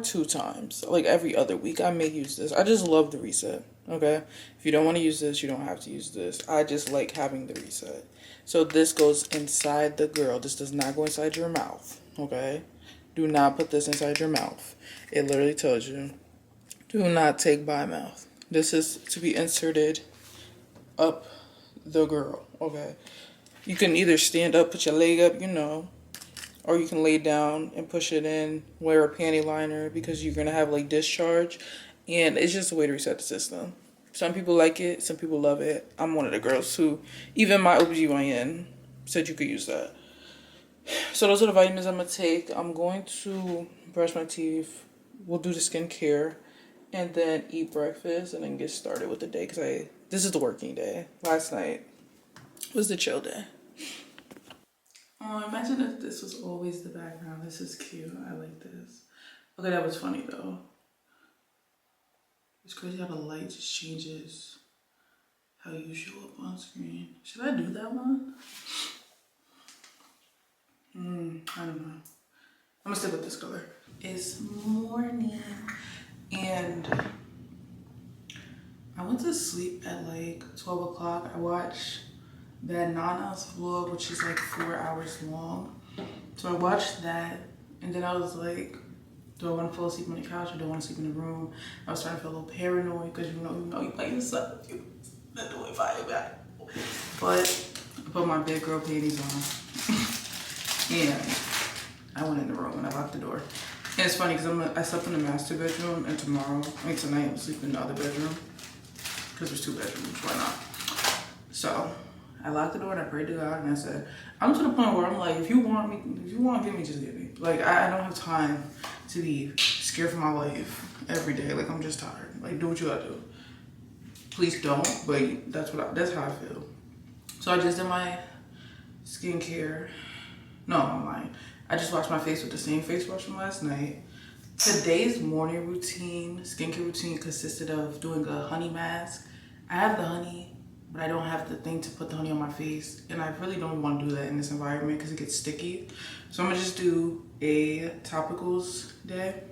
2 times, like every other week, I may use this. I just love the reset, okay? If you don't want to use this, you don't have to use this. I just like having the reset. So this goes inside the girl. This does not go inside your mouth, okay? Do not put this inside your mouth. It literally tells you, do not take by mouth. This is to be inserted up the girl, okay? You can either stand up, put your leg up, or you can lay down and push it in, wear a panty liner because you're going to have like discharge. And it's just a way to reset the system. Some people like it, some people love it. I'm one of the girls who, even my OBGYN said you could use that. So those are the vitamins I'm going to take. I'm going to brush my teeth. We'll do the skincare. And then eat breakfast and then get started with the day. Because this is the working day. Last night was the chill day. Oh, imagine if this was always the background. This is cute. I like this. Okay, that was funny though. It's crazy how the light just changes how you show up on screen. Should I do that one? I don't know. I'm gonna stick with this color. It's morning and I went to sleep at like 12 o'clock. I watched that Nana's vlog, which is like 4 hours long. So I watched that and then I was like, do I want to fall asleep on the couch or do I want to sleep in the room? I was starting to feel a little paranoid because you know you play yourself. You not doing fire back. But I put my big girl panties on and I went in the room and I locked the door. And it's funny because I slept in the master bedroom and tonight I'm sleeping in the other bedroom because there's 2 bedrooms, why not? So I locked the door and I prayed to God and I said, I'm to the point where I'm like, if you want to get me, just get me. Like I don't have time to be scared for my life every day. Like I'm just tired. Like do what you gotta do. Please don't, but that's how I feel. So I just did my skincare. No, I'm lying. I just washed my face with the same face wash from last night. Today's morning routine, skincare routine, consisted of doing a honey mask. I have the honey, but I don't have the thing to put the honey on my face. And I really don't want to do that in this environment because it gets sticky. So I'm gonna just do a topicals day,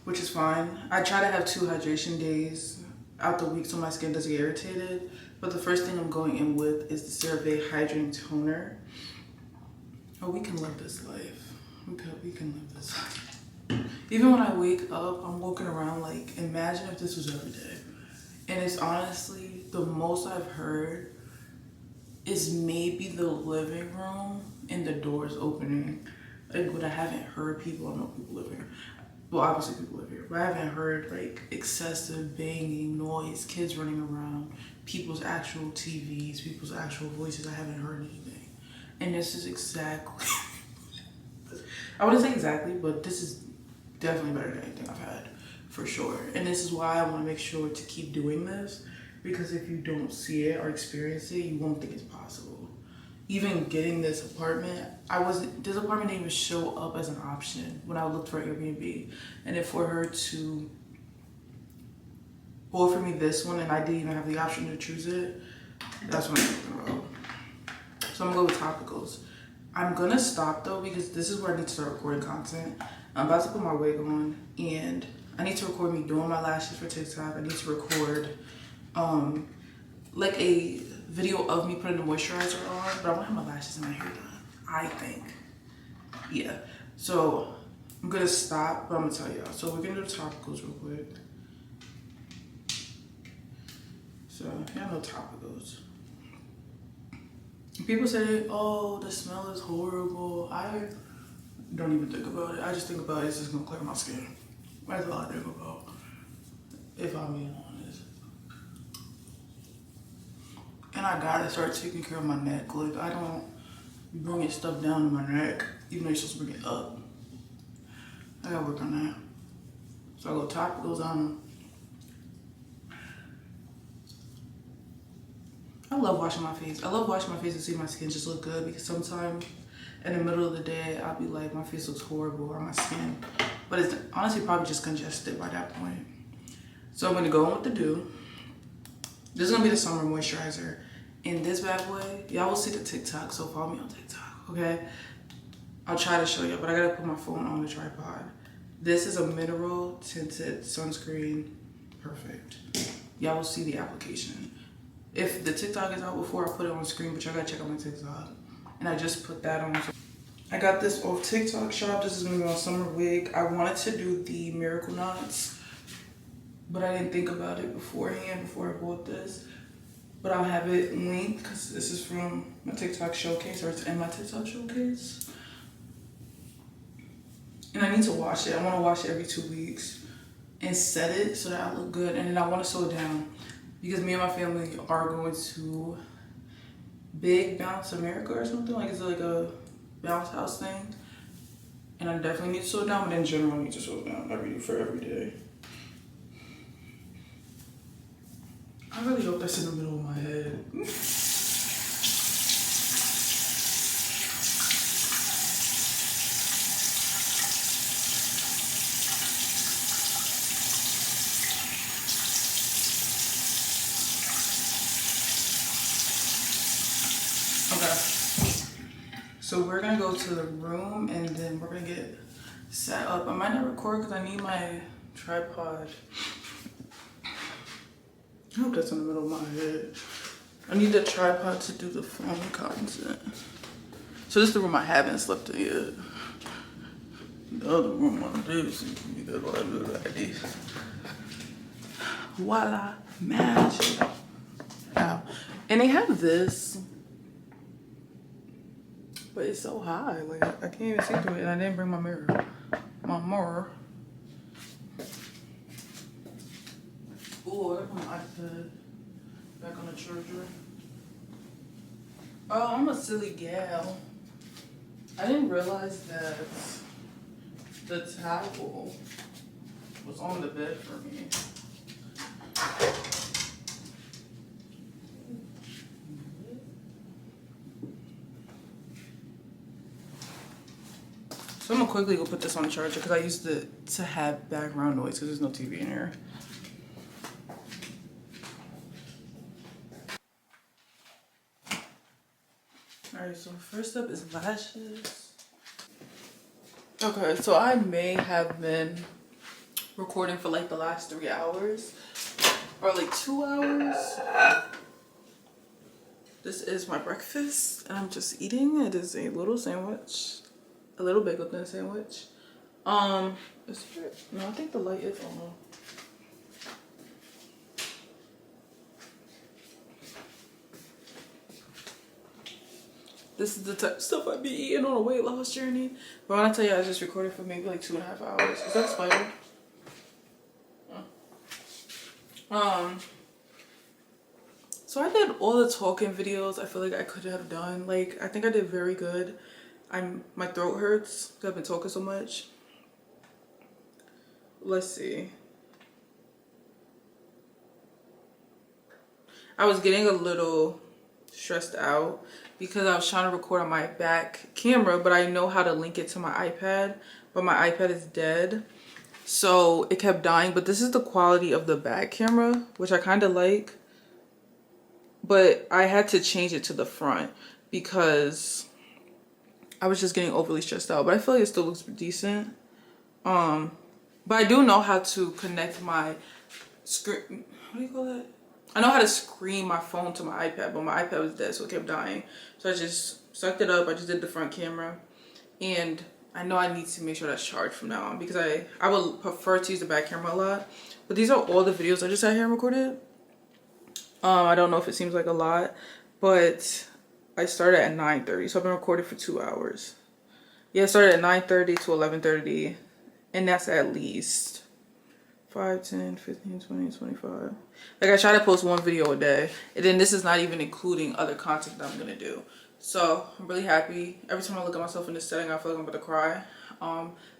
which is fine. I try to have 2 hydration days out the week so my skin doesn't get irritated. But the first thing I'm going in with is the CeraVe Hydrating Toner. Oh, we can live this life. We can live this life. Even when I wake up, I'm walking around like, imagine if this was every day. And it's honestly, the most I've heard is maybe the living room and the doors opening. Like, but I haven't heard people, I know people live here. Well, obviously people live here, but I haven't heard like excessive banging noise, kids running around, people's actual TVs, people's actual voices. I haven't heard anything. And this is exactly, I wouldn't say exactly, but this is definitely better than anything I've had, for sure. And this is why I want to make sure to keep doing this, because if you don't see it or experience it, you won't think it's possible. Even getting this apartment, this apartment didn't even show up as an option when I looked for Airbnb. And if for her to offer me this one and I didn't even have the option to choose it, that's what I'm talking about. So I'm gonna go with topicals. I'm gonna stop though because this is where I need to start recording content. I'm about to put my wig on and I need to record me doing my lashes for TikTok. I need to record like a video of me putting the moisturizer on, but I want to have my lashes and my hair done, I think. Yeah, so I'm gonna stop, but I'm gonna tell y'all. So we're gonna do the topicals real quick. So y'all know topicals. People say, oh, the smell is horrible. I don't even think about it. I just think about it's just gonna clear my skin. That's all I think about, if I'm being honest. And I gotta start taking care of my neck. Like, I don't be bringing stuff down to my neck, even though you're supposed to bring it up. I gotta work on that. So I go topicals on. I love washing my face. I love washing my face and see my skin just look good, because sometimes in the middle of the day, I'll be like, my face looks horrible on my skin. But it's honestly probably just congested by that point. So I'm gonna go in with the Dew. This is gonna be the summer moisturizer. In this bad boy, y'all will see the TikTok, so follow me on TikTok, okay? I'll try to show you, but I gotta put my phone on the tripod. This is a mineral tinted sunscreen. Perfect. Y'all will see the application. If the TikTok is out before, I'll put it on the screen, but y'all gotta check out my TikTok. And I just put that on. I got this off TikTok shop. This is gonna be my summer wig. I wanted to do the miracle knots, but I didn't think about it beforehand before I bought this. But I'll have it linked because this is from my TikTok showcase, or it's in my TikTok showcase. And I need to wash it. I wanna wash it every 2 weeks and set it so that I look good. And then I wanna sew it down, because me and my family are going to Big Bounce America or something. Like, it's like a bounce house thing. And I definitely need to sew it down, but in general, I need to sew it down for every day. I really hope that's in the middle of my head. So So we're gonna go to the room and then we're gonna get set up. I might not record because I need my tripod. I hope that's in the middle of my head. I need the tripod to do the phone content. So this is the room I haven't slept in yet. The other room on this, you got all that little ideas. Voila, magic. Wow. And they have this, but it's so high, like I can't even see through it, and I didn't bring my mirror. My mirror. Ooh, I got my iPad back on the charger. Oh, I'm a silly gal. I didn't realize that the towel was on the bed for me. So I'm gonna quickly go put this on the charger because I used it to have background noise because there's no TV in here. Alright, so first up is lashes. Okay, so I may have been recording for like the last 3 hours or like 2 hours. This is my breakfast and I'm just eating. It is a little sandwich, a little bagel thin sandwich. Is it? No, I think the light is on. This is the type of stuff I be eating on a weight loss journey. But when I tell you I just recorded for maybe like 2.5 hours. Is that a spider? So I did all the talking videos I feel like I could have done. Like, I think I did very good. My throat hurts because I've been talking so much. Let's see. I was getting a little stressed out because I was trying to record on my back camera, but I know how to link it to my iPad, but my iPad is dead. So it kept dying, but this is the quality of the back camera, which I kind of like. But I had to change it to the front because I was just getting overly stressed out. But I feel like it still looks decent. But I do know how to connect my screen. What do you call that? I know how to screen my phone to my iPad, but my iPad was dead, so it kept dying. So I just sucked it up. I just did the front camera. And I know I need to make sure that's charged from now on because I would prefer to use the back camera a lot. But these are all the videos I just sat here and recorded. I don't know if it seems like a lot, but I started at 9:30, so I've been recording for 2 hours. Yeah, I started at 9:30 to 11:30, and that's at least 5, 10, 15, 20, 25. Like, I try to post 1 video a day, and then this is not even including other content that I'm gonna do. So I'm really happy. Every time I look at myself in this setting, I feel like I'm about to cry,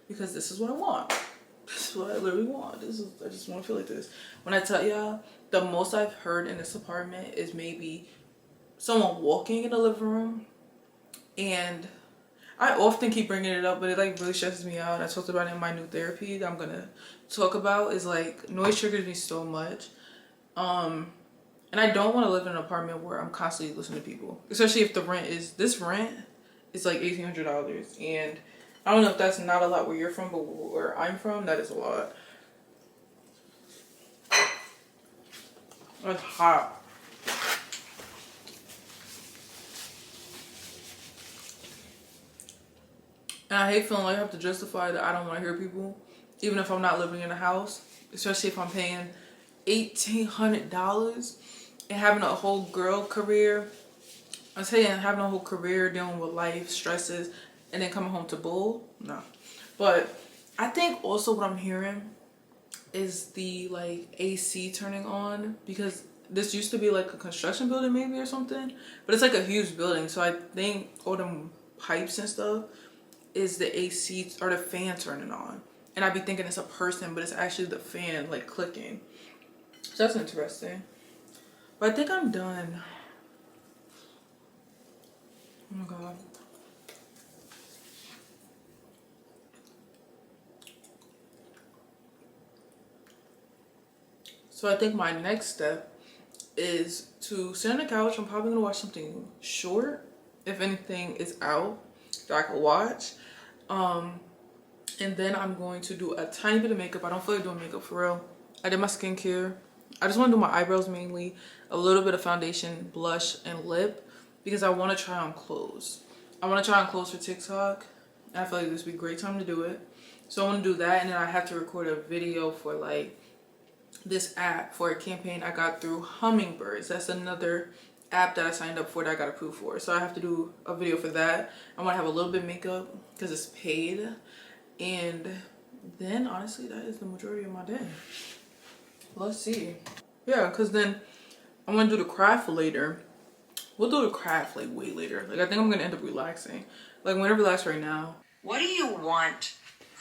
because this is what I want. This is what I literally want. I just want to feel like this. When I tell y'all, the most I've heard in this apartment is maybe someone walking in the living room. And I often keep bringing it up, but it like really stresses me out. I talked about it in my new therapy that I'm going to talk about. Is like, noise triggers me so much. And I don't want to live in an apartment where I'm constantly listening to people. Especially if the rent is like $1,800. And I don't know if that's not a lot where you're from, but where I'm from, that is a lot. It's hot. And I hate feeling like I have to justify that I don't want to hear people, even if I'm not living in a house, especially if I'm paying $1,800 and having a whole girl career. I'm saying having a whole career dealing with life stresses and then coming home to bull. No. But I think also what I'm hearing is the like AC turning on, because this used to be like a construction building maybe or something, but it's like a huge building. So I think all them pipes and stuff is the AC or the fan turning on. And I'd be thinking it's a person, but it's actually the fan like clicking. So that's interesting. But I think I'm done. Oh my God. So I think my next step is to sit on the couch. I'm probably gonna watch something short, if anything is out. that I could watch. And then I'm going to do a tiny bit of makeup. I don't feel like doing makeup for real. I did my skincare. I just want to do my eyebrows mainly, a little bit of foundation, blush, and lip, because I want to try on clothes. I want to try on clothes for TikTok, and I feel like this would be a great time to do it. So I want to do that, and then I have to record a video for like this app for a campaign I got through Hummingbirds. That's another app that I signed up for that I got approved for. So I have to do a video for that. I want to have a little bit of makeup because it's paid. And then honestly, that is the majority of my day. Let's see. Yeah, because then I'm going to do the craft later. We'll do the craft like way later. Like I think I'm going to end up relaxing. Like I'm going to relax right now. What do you want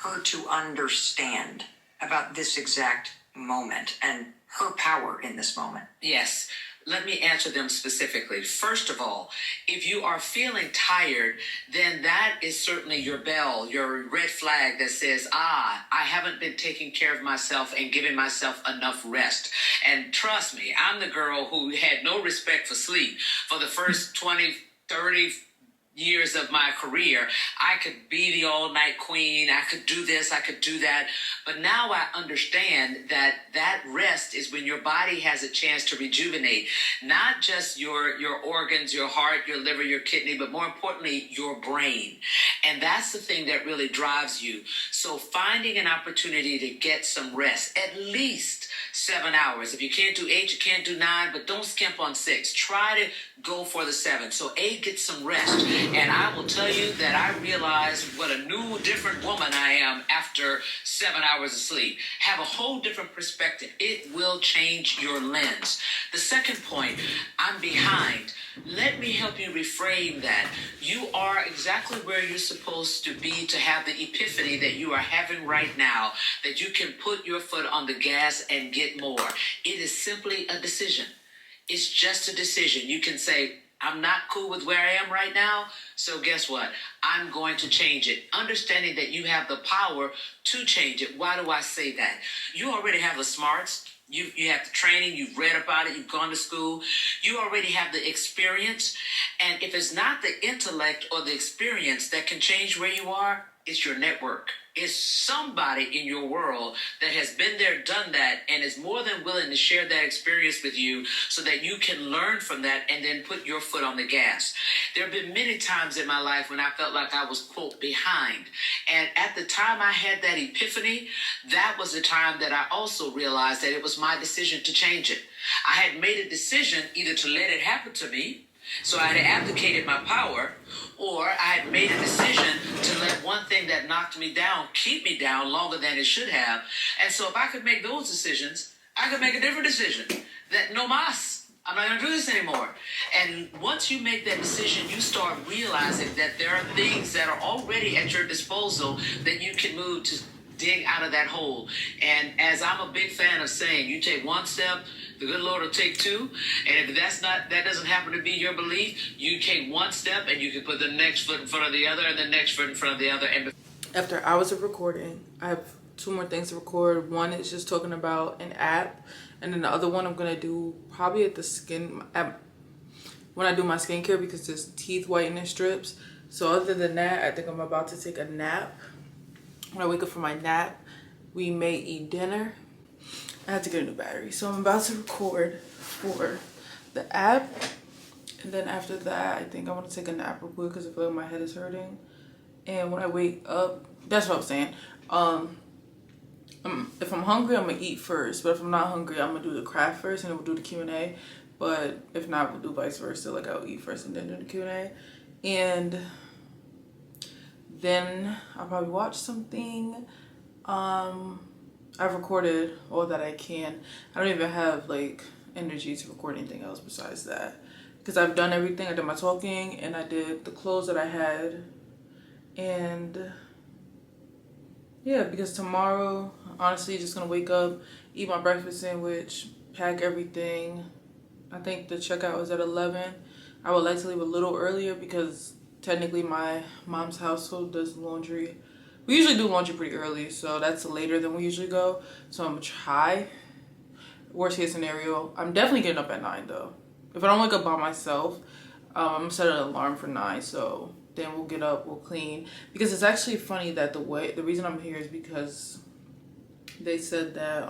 her to understand about this exact moment and her power in this moment? Yes. Let me answer them specifically. First of all, if you are feeling tired, then that is certainly your bell, your red flag that says, I haven't been taking care of myself and giving myself enough rest. And trust me, I'm the girl who had no respect for sleep. For the first 20, 30 years of my career, I could be the all-night queen. I could do this, I could do that. But now I understand that that rest is when your body has a chance to rejuvenate, not just your organs, your heart, your liver, your kidney, but more importantly, your brain. And that's the thing that really drives you. So finding an opportunity to get some rest, at least 7 hours. If you can't do 8, you can't do 9, but don't skimp on 6. Try to go for the 7. So get some rest. And I will tell you that I realize what a new, different woman I am after 7 hours of sleep. Have a whole different perspective. It will change your lens. The second point, I'm behind. Let me help you reframe that. You are exactly where you're supposed to be to have the epiphany that you are having right now, that you can put your foot on the gas and get more. It is simply a decision. It's just a decision. You can say, I'm not cool with where I am right now, so guess what? I'm going to change it. Understanding that you have the power to change it. Why do I say that? You already have the smarts. You have the training. You've read about it. You've gone to school. You already have the experience. And if it's not the intellect or the experience that can change where you are, it's your network. It's somebody in your world that has been there, done that, and is more than willing to share that experience with you so that you can learn from that and then put your foot on the gas. There have been many times in my life when I felt like I was, quote, behind. And at the time I had that epiphany, that was the time that I also realized that it was my decision to change it. I had made a decision either to let it happen to me, so I had abdicated my power, or I had made a decision to let one thing that knocked me down keep me down longer than it should have. And so if I could make those decisions, I could make a different decision. That no mas, I'm not going to do this anymore. And once you make that decision, you start realizing that there are things that are already at your disposal that you can move to dig out of that hole. And as I'm a big fan of saying, you take one step, the good Lord will take 2. And if that doesn't happen to be your belief, you take one step and you can put the next foot in front of the other and the next foot in front of the other. And after hours of recording, I have 2 more things to record. One is just talking about an app, and then the other one I'm gonna do probably at the skin app when I do my skincare, because there's teeth whitening strips. So other than that, I think I'm about to take a nap. When I wake up from my nap, we may eat dinner. I have to get a new battery, so I'm about to record for the app, and then after that I think I want to take a nap real quick because I feel like my head is hurting. And when I wake up, that's what I'm saying, if I'm hungry, I'm gonna eat first, but if I'm not hungry, I'm gonna do the craft first and then we'll do the Q&A. But if not, we'll do vice versa, like I'll eat first and then do the Q&A. And then I'll probably watch something. I've recorded all that I can. I don't even have like energy to record anything else besides that, because I've done everything. I did my talking and I did the clothes that I had. And yeah, because tomorrow, honestly, just gonna wake up, eat my breakfast sandwich, pack everything. I think the checkout is at 11. I would like to leave a little earlier because technically my mom's household does laundry. We usually do laundry pretty early, so that's later than we usually go. So I'm gonna try. Worst case scenario, I'm definitely getting up at 9 though. If I don't wake up by myself, I'm gonna set an alarm for 9. So then we'll get up, we'll clean. Because it's actually funny that the reason I'm here is because they said that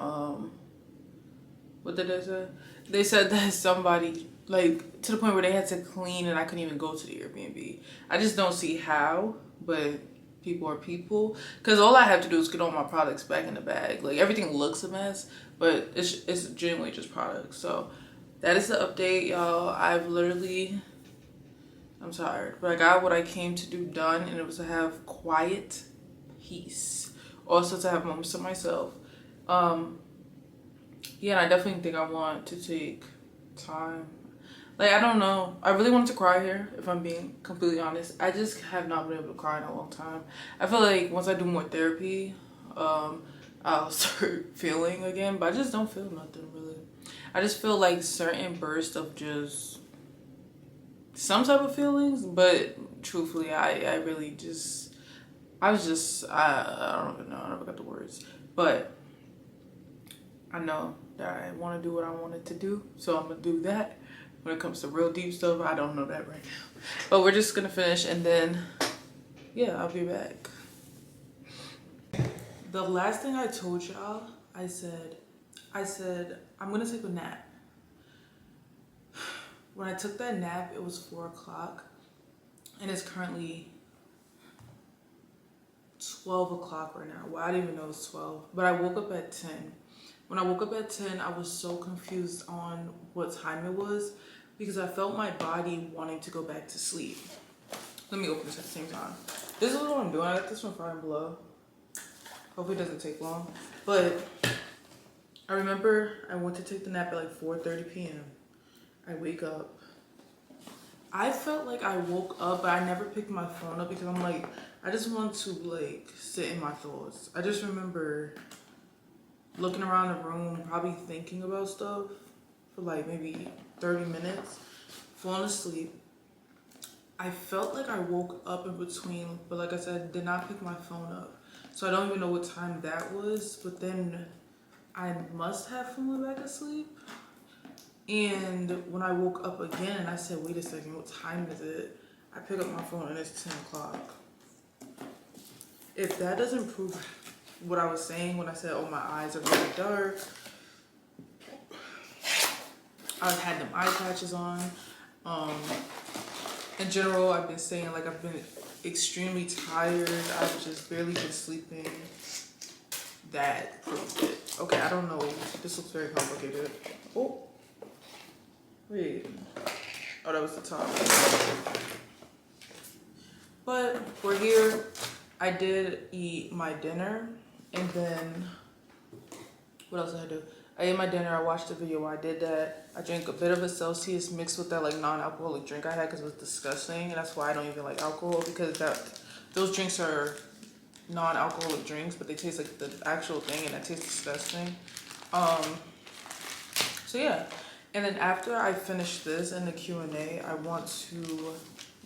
what did they say? They said that somebody, like, to the point where they had to clean and I couldn't even go to the Airbnb. I just don't see how, but people are people. Because all I have to do is get all my products back in the bag. Like, everything looks a mess, but it's genuinely just products. So that is the update, y'all. I'm tired, but I got what I came to do done, and it was to have quiet peace. Also to have moments to myself. Yeah, and I definitely think I want to take time. Like, I don't know. I really wanted to cry here, if I'm being completely honest. I just have not been able to cry in a long time. I feel like once I do more therapy, I'll start feeling again, but I just don't feel nothing really. I just feel like certain bursts of just some type of feelings, but truthfully, I really just, I don't even know, I never got the words, but I know that I want to do what I wanted to do, so I'm gonna do that. When it comes to real deep stuff, I don't know that right now, but we're just gonna finish, and then yeah, I'll be back. The last thing I told y'all, I said I'm gonna take a nap. When I took that nap, it was 4 o'clock, and it's currently 12 o'clock right now. Well, I didn't even know it was 12, but I woke up at 10. When I woke up at 10, I was so confused on what time it was because I felt my body wanting to go back to sleep. Let me open this at the same time. This is what I'm doing. I got this from Fire & Below. Hopefully it doesn't take long. But I remember I went to take the nap at like 4:30 p.m. I wake up. I felt like I woke up, but I never picked my phone up because I'm like, I just want to like sit in my thoughts. I just remember looking around the room, probably thinking about stuff for like maybe 30 minutes, falling asleep. I felt like I woke up in between, but like I said, did not pick my phone up. So I don't even know what time that was, but then I must have fallen back asleep. And when I woke up again, I said, wait a second, what time is it? I pick up my phone and it's 10 o'clock. If that doesn't prove what I was saying when I said, oh, my eyes are really dark. I've had them eye patches on. In general, I've been saying like I've been extremely tired. I've just barely been sleeping. That proves it. Okay, I don't know. This looks very complicated. Oh. Wait. Oh, that was the top. But we're here. I did eat my dinner, and then what else did I do? I ate my dinner. I watched the video while I did that. I drank a bit of a Celsius mixed with that like non-alcoholic drink I had because it was disgusting, and that's why I don't even like alcohol, because those drinks are non-alcoholic drinks, but they taste like the actual thing, and that tastes disgusting. So yeah. And then after I finish this in the Q&A, I want to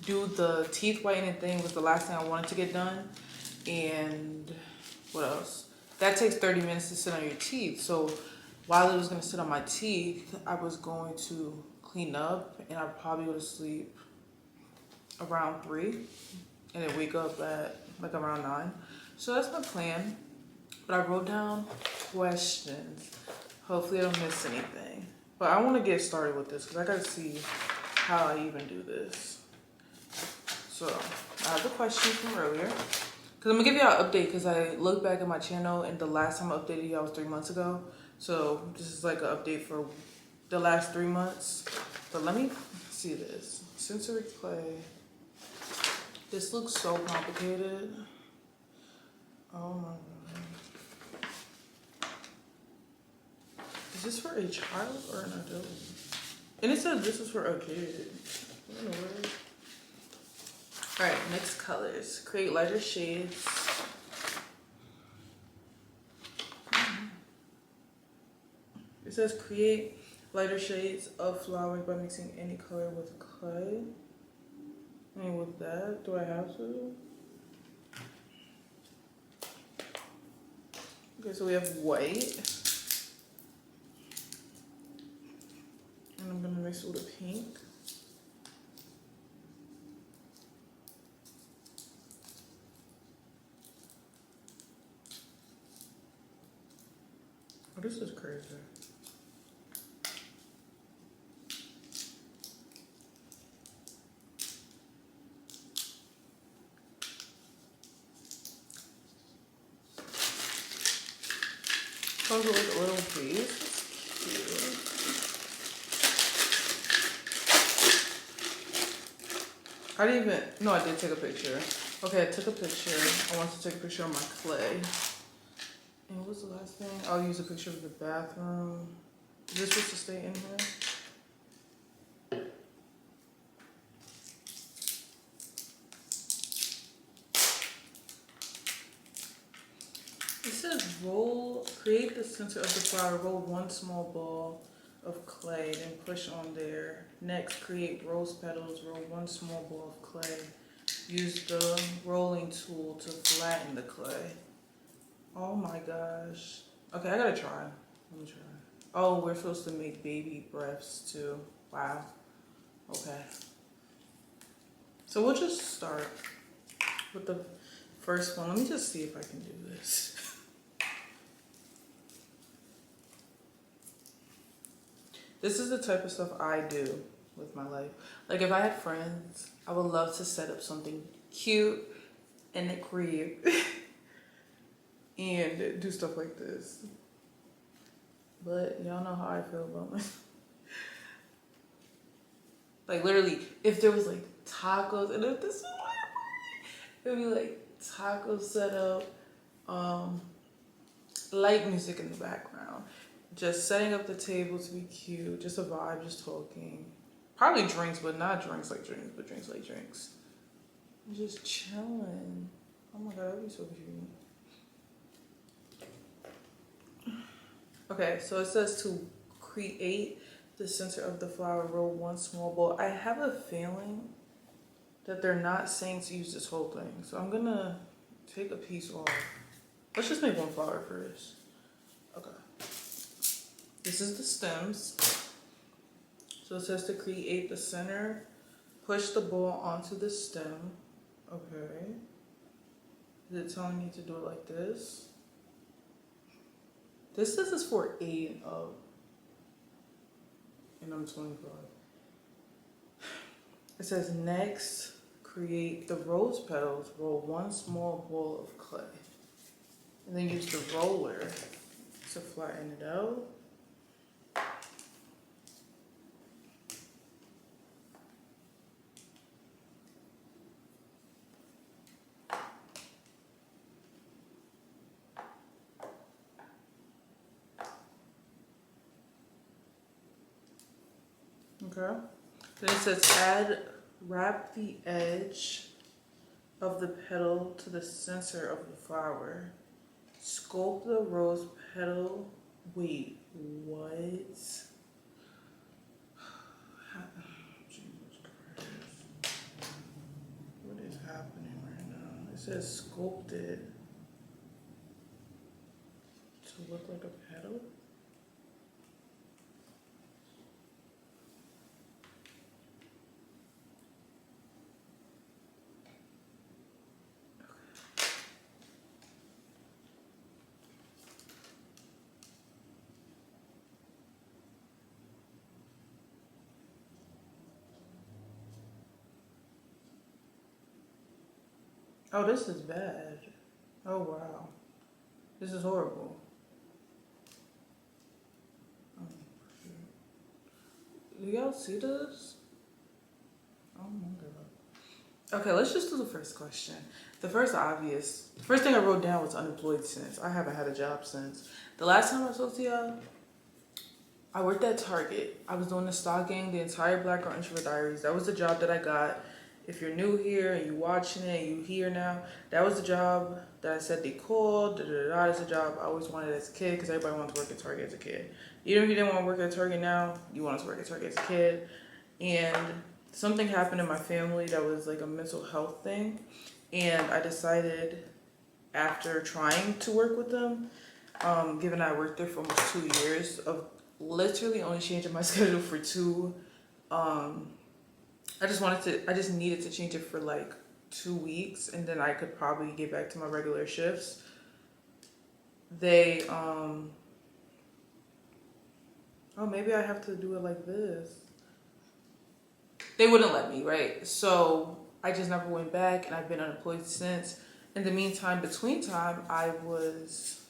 do the teeth whitening thing. Was the last thing I wanted to get done. And what else? That takes 30 minutes to sit on your teeth. So while it was going to sit on my teeth, I was going to clean up, and I'd probably go to sleep around 3 and then wake up at like around 9. So that's my plan. But I wrote down questions. Hopefully I don't miss anything. But I want to get started with this because I got to see how I even do this. So I have the questions from earlier. Because I'm going to give y'all an update because I looked back at my channel and the last time I updated y'all was 3 months ago. So this is like an update for the last 3 months. But let me see this. Sensory clay. This looks so complicated. Oh my God. Is this for a child or an adult? And it says this is for a kid. What in the world? Alright, next colors. Create lighter shades. It says create lighter shades of flowers by mixing any color with clay. I mean, with that, do I have to? Okay, so we have white. And I'm gonna mix it with a pink. Oh, this is crazy. Comes with like a little piece. Cute. I didn't even, no, I did take a picture. Okay, I took a picture. I wanted to take a picture of my clay. And what was the last thing? I'll use a picture of the bathroom. Is this supposed to stay in here? It says create the center of the flower, roll one small ball of clay, then push on there. Next, create rose petals, roll one small ball of clay. Use the rolling tool to flatten the clay. Oh my gosh. Okay, I gotta try. Let me try. Oh, we're supposed to make baby breaths too. Wow. Okay. So we'll just start with the first one. Let me just see if I can do this. This is the type of stuff I do with my life. Like if I had friends, I would love to set up something cute in the crib and do stuff like this. But y'all know how I feel about myself. Like literally, if there was like tacos, and if this was it would be like tacos set up, light music in the background, just setting up the table to be cute, just a vibe, just talking. Probably drinks, but not drinks like drinks, but drinks like drinks. Just chilling. Oh my god, that'd be so cute. Okay, so it says to create the center of the flower, roll one small ball. I have a feeling that they're not saying to use this whole thing. So I'm gonna take a piece off. Let's just make one flower first. Okay. This is the stems. So it says to create the center, push the ball onto the stem. Okay. Is it telling me to do it like this? This says it's for 8 and up. And I'm 25. It says next, create the rose petals, roll one small ball of clay. And then use the roller to flatten it out. Okay. Then it says wrap the edge of the petal to the center of the flower. Sculpt the rose petal. Wait, what? Jesus Christ. What is happening right now? It says sculpt it to look like a petal. Oh, this is bad. Oh, wow. This is horrible. Oh, do y'all see this? Oh my god. Okay, let's just do the first question. The first thing I wrote down was unemployed since. I haven't had a job since. The last time I spoke to y'all, I worked at Target. I was doing the stocking, the entire Black Girl Introvert Diaries. That was the job that I got. If you're new here and you're watching it and you're here now, that was the job that I said they called. That's the job I always wanted as a kid because everybody wanted to work at Target as a kid. Even if you didn't want to work at Target now, you wanted to work at Target as a kid. And something happened in my family that was like a mental health thing. And I decided after trying to work with them, given I worked there for almost 2 years of literally only changing my schedule for 2, I just needed to change it for like 2 weeks and then I could probably get back to my regular shifts. They Oh, maybe I have to do it like this. They wouldn't let me, right? So I just never went back, and I've been unemployed since. In the meantime, between time, I was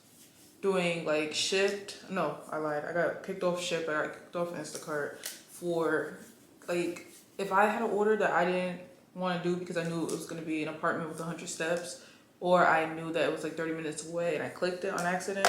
doing like Shipt. No, I lied. I got kicked off Shipt. I got kicked off Instacart for like, if I had an order that I didn't want to do because I knew it was going to be an apartment with 100 steps, or I knew that it was like 30 minutes away and I clicked it on accident,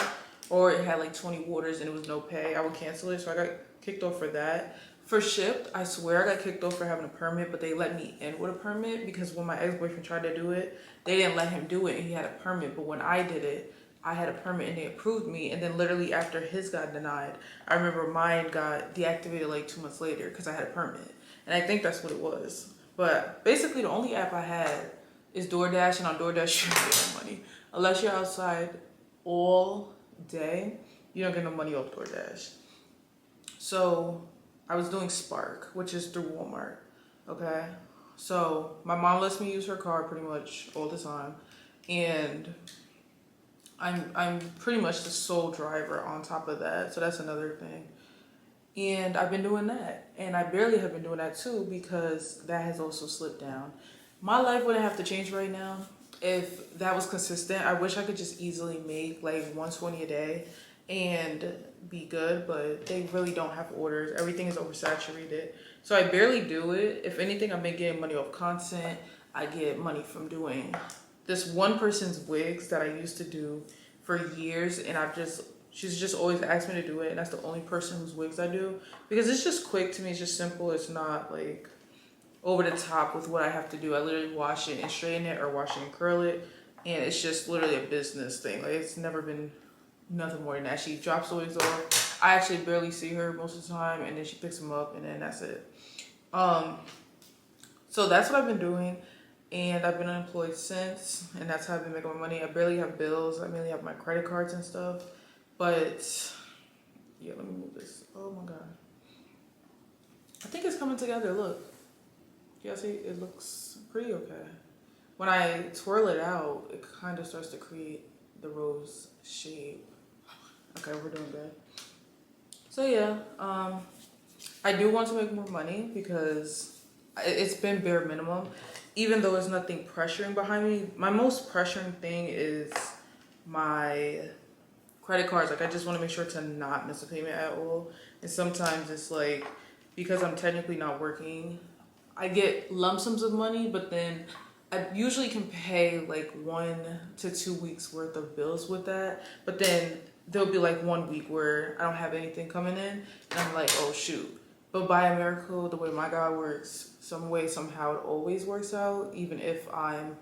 or it had like 20 orders and it was no pay, I would cancel it. So I got kicked off for that. For Shipt, I swear I got kicked off for having a permit, but they let me in with a permit because when my ex-boyfriend tried to do it, they didn't let him do it and he had a permit. But when I did it, I had a permit and they approved me. And then literally after his got denied, I remember mine got deactivated like 2 months later because I had a permit. And I think that's what it was. But basically the only app I had is DoorDash, and on DoorDash you don't get no money. Unless you're outside all day, you don't get no money off DoorDash. So I was doing Spark, which is through Walmart, okay? So my mom lets me use her car pretty much all the time, and I'm pretty much the sole driver on top of that, so that's another thing. And I've been doing that, and I barely have been doing that too because that has also slipped down. My life wouldn't have to change right now if that was consistent. I wish I could just easily make like 120 a day and be good, but they really don't have orders. Everything is oversaturated. So I barely do it. If anything, I've been getting money off content. I get money from doing this one person's wigs that I used to do for years, and she's just always asked me to do it, and that's the only person whose wigs I do because it's just quick to me. It's just simple. It's not like over the top with what I have to do. I literally wash it and straighten it, or wash it and curl it, and it's just literally a business thing. Like, it's never been nothing more than that. She drops the wigs off. I actually barely see her most of the time, and then she picks them up, and then that's it. So that's what I've been doing, and I've been unemployed since, and that's how I've been making my money. I barely have bills. I mainly have my credit cards and stuff, but yeah, let me move this. Oh my god, I think it's coming together. Look, yeah, see, it looks pretty okay. When I twirl it out, it kind of starts to create the rose shape. Okay, we're doing good. So yeah, I do want to make more money because it's been bare minimum. Even though there's nothing pressuring behind me, my most pressuring thing is my credit cards. Like, I just want to make sure to not miss a payment at all. And sometimes it's like, because I'm technically not working, I get lump sums of money, but then I usually can pay like 1 to 2 weeks worth of bills with that. But then there'll be like 1 week where I don't have anything coming in, and I'm like, oh shoot. But by a miracle, the way my God works, some way, somehow it always works out. Even if I'm,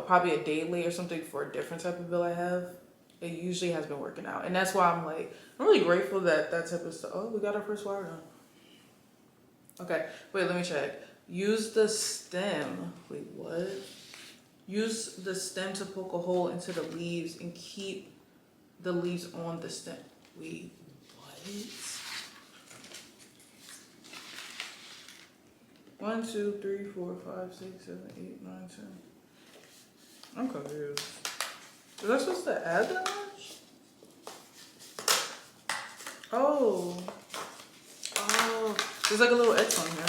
probably a day late or something for a different type of bill I have, it usually has been working out. And that's why I'm really grateful that type of stuff. Oh, we got our first wire done. Okay, wait, let me check. Use the stem. Wait, what? Use the stem to poke a hole into the leaves and keep the leaves on the stem. Wait, what? 1, 2, 3, 4, 5, 6, 7, 8, 9, 10. I'm confused. Was I supposed to add that much? Oh. There's like a little X on here.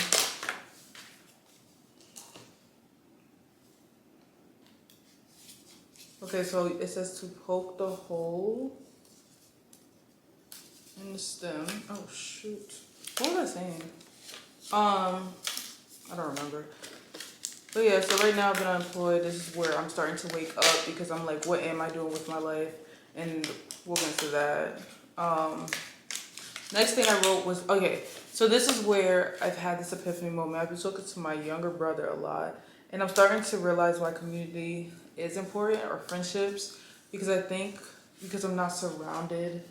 Okay, so it says to poke the hole in the stem. Oh shoot. What was I saying? I don't remember. But yeah, so right now I've been unemployed. This is where I'm starting to wake up because I'm like, what am I doing with my life? And we'll get into that. Next thing I wrote was, okay, so this is where I've had this epiphany moment. I've been talking to my younger brother a lot, and I'm starting to realize why community is important, or friendships, because I think because I'm not surrounded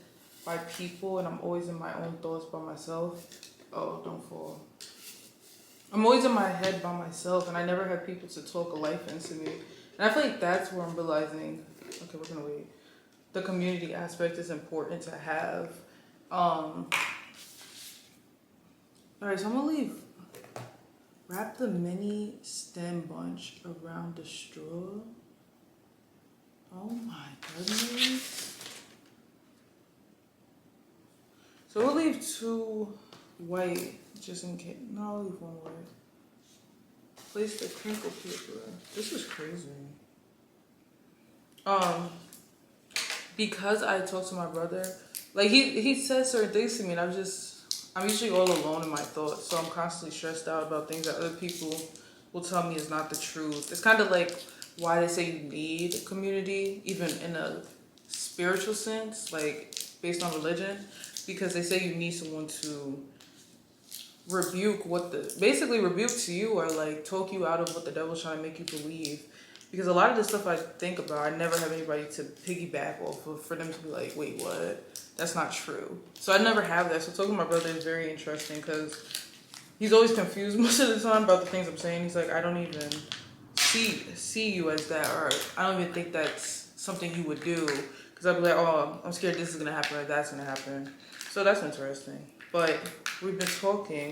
by people and I'm always in my own thoughts by myself. Oh, don't fall. I'm always in my head by myself, and I never have people to talk life into me. And I feel like that's where I'm realizing, okay, we're gonna wait. The community aspect is important to have. All right, so I'm gonna wrap the mini stem bunch around the straw. Oh my goodness. So we'll leave 2 white just in case. No, I'll leave 1 white. Place the crinkle paper. This is crazy. Because I talked to my brother, like he says certain things to me, and I'm usually all alone in my thoughts, so I'm constantly stressed out about things that other people will tell me is not the truth. It's kind of like why they say you need a community, even in a spiritual sense, like based on religion, because they say you need someone to rebuke basically rebuke to you, or like talk you out of what the devil's trying to make you believe. Because a lot of the stuff I think about, I never have anybody to piggyback off of for them to be like, wait, what? That's not true. So I never have that. So talking to my brother is very interesting because he's always confused most of the time about the things I'm saying. He's like, I don't even see you as that, or I don't even think that's something you would do. Because I'd be like, oh, I'm scared this is going to happen or that's going to happen. So that's interesting. But we've been talking,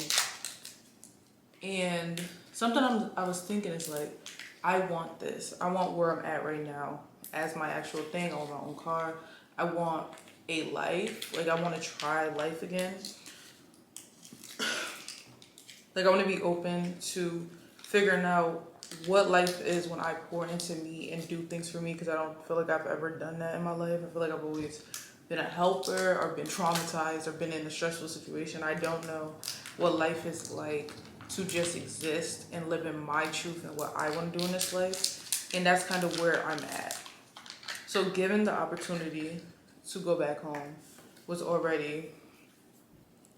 and something I was thinking is like, I want this. I want where I'm at right now as my actual thing. I want my own car. I want a life. Like, I want to try life again. Like, I want to be open to figuring out what life is when I pour into me and do things for me, because I don't feel like I've ever done that in my life. I feel like I've always been a helper or been traumatized or been in a stressful situation. I don't know what life is like to just exist and live in my truth and what I want to do in this life. And that's kind of where I'm at. So given the opportunity to go back home was already,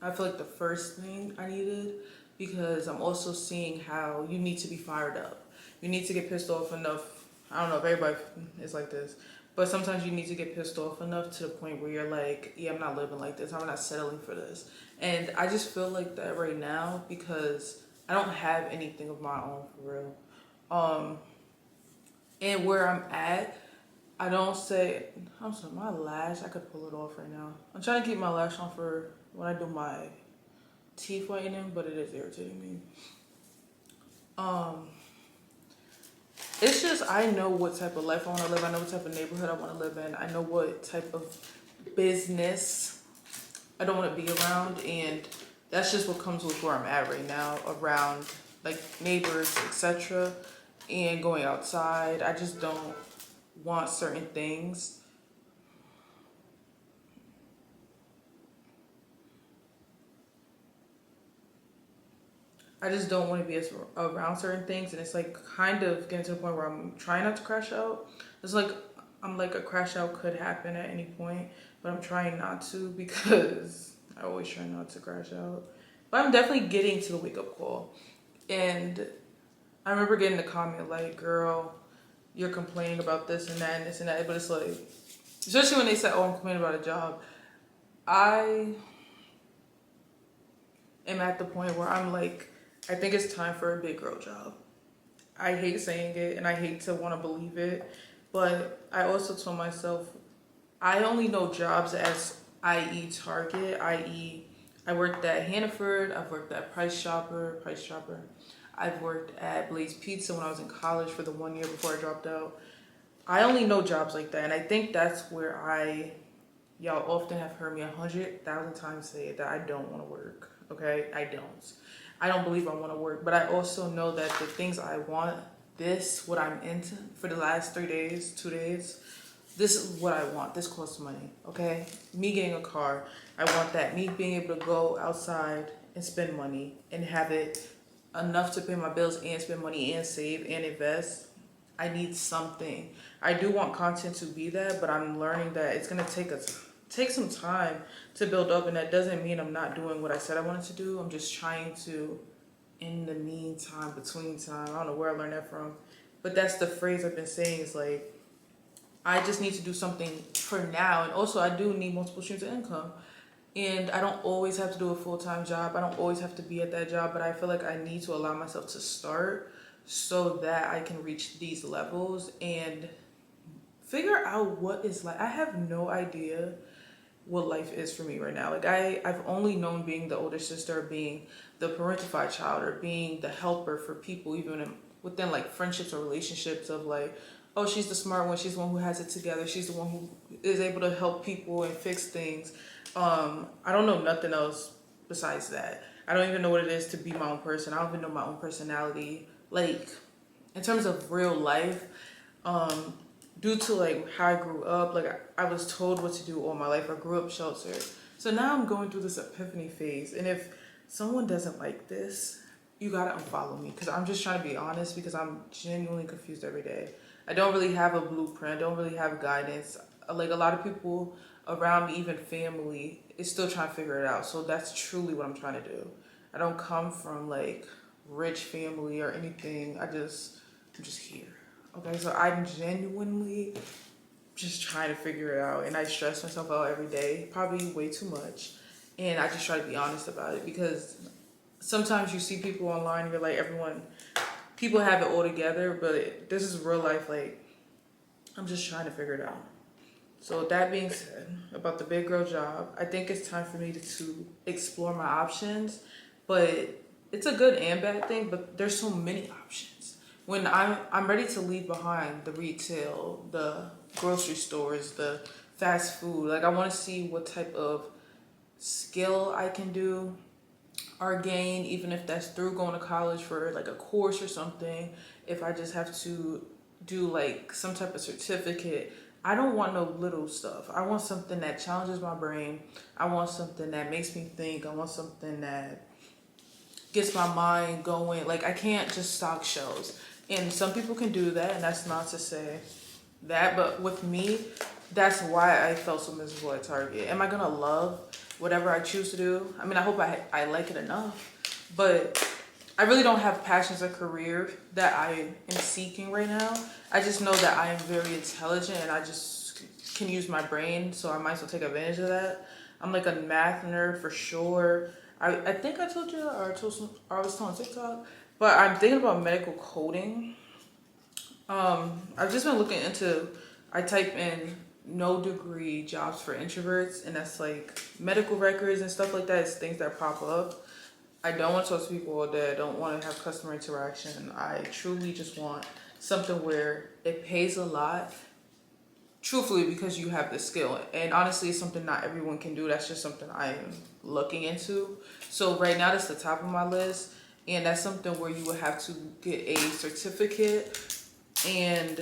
I feel like, the first thing I needed, because I'm also seeing how you need to be fired up. You need to get pissed off enough. I don't know if everybody is like this, but sometimes you need to get pissed off enough to the point where you're like, yeah, I'm not living like this. I'm not settling for this. And I just feel like that right now because I don't have anything of my own for real. And where I'm at, I don't say, I'm sorry, my lash, I could pull it off right now. I'm trying to keep my lash on for when I do my teeth whitening, but it is irritating me. It's just, I know what type of life I want to live. I know what type of neighborhood I want to live in. I know what type of business I don't want to be around, and that's just what comes with where I'm at right now, around like neighbors, etc., and going outside. I just don't want certain things. I just don't want to be around certain things, and it's like kind of getting to the point where I'm trying not to crash out. It's like I'm like a crash out could happen at any point, but I'm trying not to because I always try not to crash out. But I'm definitely getting to the wake up call. And I remember getting the comment like, girl, you're complaining about this and that and this and that. But it's like, especially when they said, oh, I'm complaining about a job. I am at the point where I'm like, I think it's time for a big girl job. I hate saying it and I hate to want to believe it. But I also told myself, I only know jobs as i.e. Target, i.e. I worked at Hannaford, I've worked at Price Chopper. I've worked at Blaze Pizza when I was in college for the 1 year before I dropped out. I only know jobs like that, and I think that's where y'all often have heard me 100,000 times say that I don't want to work, okay? I don't believe I want to work, but I also know that the things I want, what I'm into for the last 2 days, this is what I want. This costs money, okay? Me getting a car, I want that. Me being able to go outside and spend money and have it enough to pay my bills and spend money and save and invest. I need something. I do want content to be that, but I'm learning that it's gonna take some time to build up, and that doesn't mean I'm not doing what I said I wanted to do. I'm just trying to, in the meantime, between time, I don't know where I learned that from, but that's the phrase I've been saying is like, I just need to do something for now. And also I do need multiple streams of income. And I don't always have to do a full-time job. I don't always have to be at that job, but I feel like I need to allow myself to start so that I can reach these levels and figure out what is like. I have no idea what life is for me right now. Like I've only known being the older sister, being the parentified child, or being the helper for people, even within like friendships or relationships of like, oh, she's the smart one. She's the one who has it together. She's the one who is able to help people and fix things. I don't know nothing else besides that. I don't even know what it is to be my own person. I don't even know my own personality. Like, in terms of real life, due to like how I grew up, like I was told what to do all my life. I grew up sheltered. So now I'm going through this epiphany phase. And if someone doesn't like this, you gotta unfollow me, because I'm just trying to be honest, because I'm genuinely confused every day. I don't really have a blueprint. I don't really have guidance. Like a lot of people around me, even family, is still trying to figure it out. So that's truly what I'm trying to do. I don't come from like rich family or anything. I'm just here. Okay, so I'm genuinely just trying to figure it out, and I stress myself out every day, probably way too much. And I just try to be honest about it, because sometimes you see people online and you're like, people have it all together, but this is real life. Like, I'm just trying to figure it out. So that being said, about the big girl job, I think it's time for me to explore my options. But it's a good and bad thing, but there's so many options. When I'm ready to leave behind the retail, the grocery stores, the fast food, like I want to see what type of skill I can do or gain, even if that's through going to college for like a course or something. If I just have to do like some type of certificate, I don't want no little stuff. I want something that challenges my brain. I want something that makes me think. I want something that gets my mind going. Like, I can't just stock shelves. And some people can do that, and that's not to say that, but with me, that's why I felt so miserable at Target. Am I gonna love whatever I choose to do? I mean, I hope I like it enough, but I really don't have passions or career that I am seeking right now. I just know that I am very intelligent and I just can use my brain, so I might as well take advantage of that. I'm like a math nerd for sure. I think I told you, or I was telling TikTok, but I'm thinking about medical coding. I've just been looking into, I type in no degree jobs for introverts, and that's like medical records and stuff like that. It's things that pop up. I don't want to talk to people all day. I don't want to have customer interaction. I truly just want something where it pays a lot, truthfully, because you have the skill. And honestly, it's something not everyone can do. That's just something I am looking into. So right now, that's the top of my list. And that's something where you would have to get a certificate. And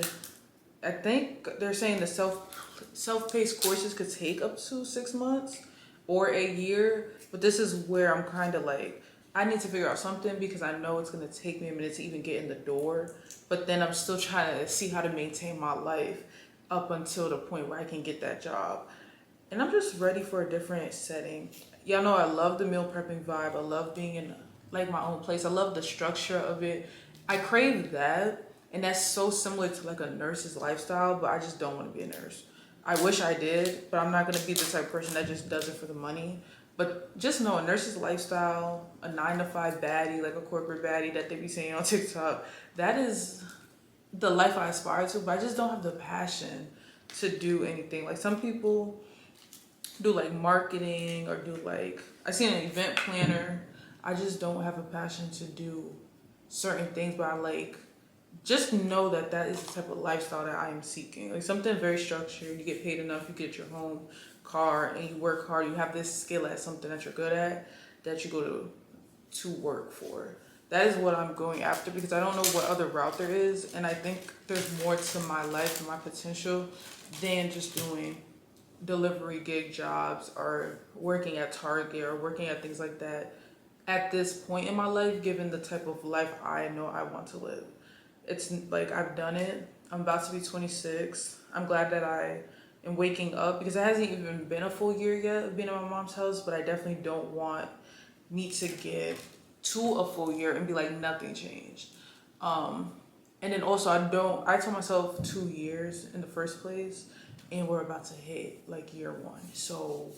I think they're saying the self-paced courses could take up to 6 months or a year. But this is where I'm kind of like, I need to figure out something, because I know it's going to take me a minute to even get in the door. But then I'm still trying to see how to maintain my life up until the point where I can get that job. And I'm just ready for a different setting. Y'all know I love the meal prepping vibe. I love being in like my own place. I love the structure of it. I crave that. And that's so similar to like a nurse's lifestyle, but I just don't want to be a nurse. I wish I did, but I'm not going to be the type of person that just does it for the money. But just know, a nurse's lifestyle, a 9-to-5 baddie, like a corporate baddie that they be saying on TikTok, that is the life I aspire to, but I just don't have the passion to do anything. Like, some people do like marketing or do like, I see an event planner. I just don't have a passion to do certain things, but I like, just know that that is the type of lifestyle that I am seeking. Like, something very structured. You get paid enough, you get your home, car, and you work hard. You have this skill at something that you're good at, that you go to work for. That is what I'm going after, because I don't know what other route there is. And I think there's more to my life and my potential than just doing delivery gig jobs or working at Target or working at things like that at this point in my life, given the type of life I know I want to live. It's like, I've done it. I'm about to be 26. I'm glad that I am waking up, because it hasn't even been a full year yet of being at my mom's house, but I definitely don't want me to get to a full year and be like nothing changed. And then also, I told myself 2 years in the first place, and we're about to hit like year 1. So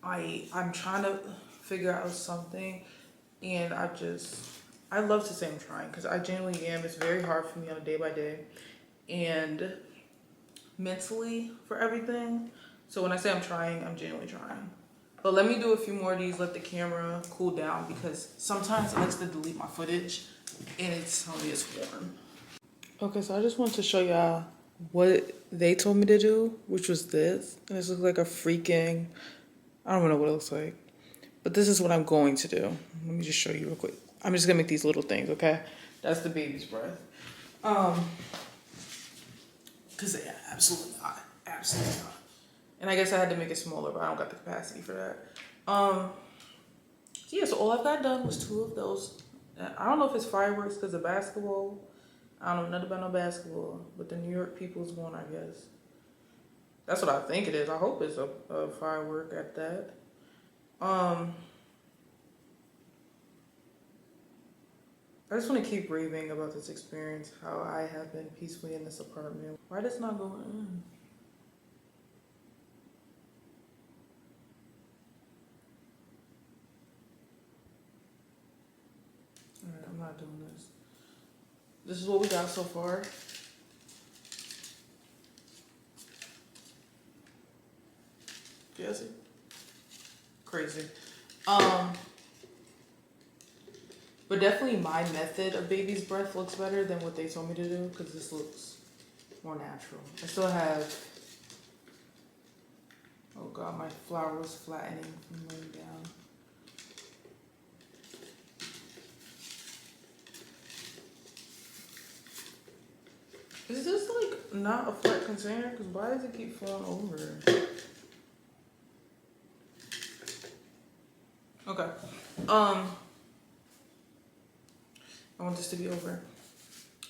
I'm trying to figure out something, and I love to say I'm trying, because I genuinely am. It's very hard for me on a day by day and mentally for everything. So when I say I'm trying, I'm genuinely trying. But let me do a few more of these, let the camera cool down, because sometimes it likes to delete my footage and it's telling me it's warm. Okay, so I just want to show y'all what they told me to do, which was this. And this looks like a freaking I don't even know what it looks like. But this is what I'm going to do. Let me just show you real quick. I'm just gonna make these little things, okay? That's the baby's breath. Cause yeah, absolutely not. Absolutely not. And I guess I had to make it smaller, but I don't got the capacity for that. So yeah, so all I've got done was 2 of those. I don't know if it's fireworks because of basketball. I don't know nothing about no basketball, but the New York people's one, I guess. That's what I think it is. I hope it's a firework at that. I just want to keep raving about this experience, how I have been peacefully in this apartment. Why does not go in? Alright, I'm not doing this. This is what we got so far. Jesse? Crazy. But definitely my method of baby's breath looks better than what they told me to do because this looks more natural. I still have, oh god, my flower was flattening from laying down. Is this like not a flat container? Because why does it keep falling over? Okay. I want this to be over.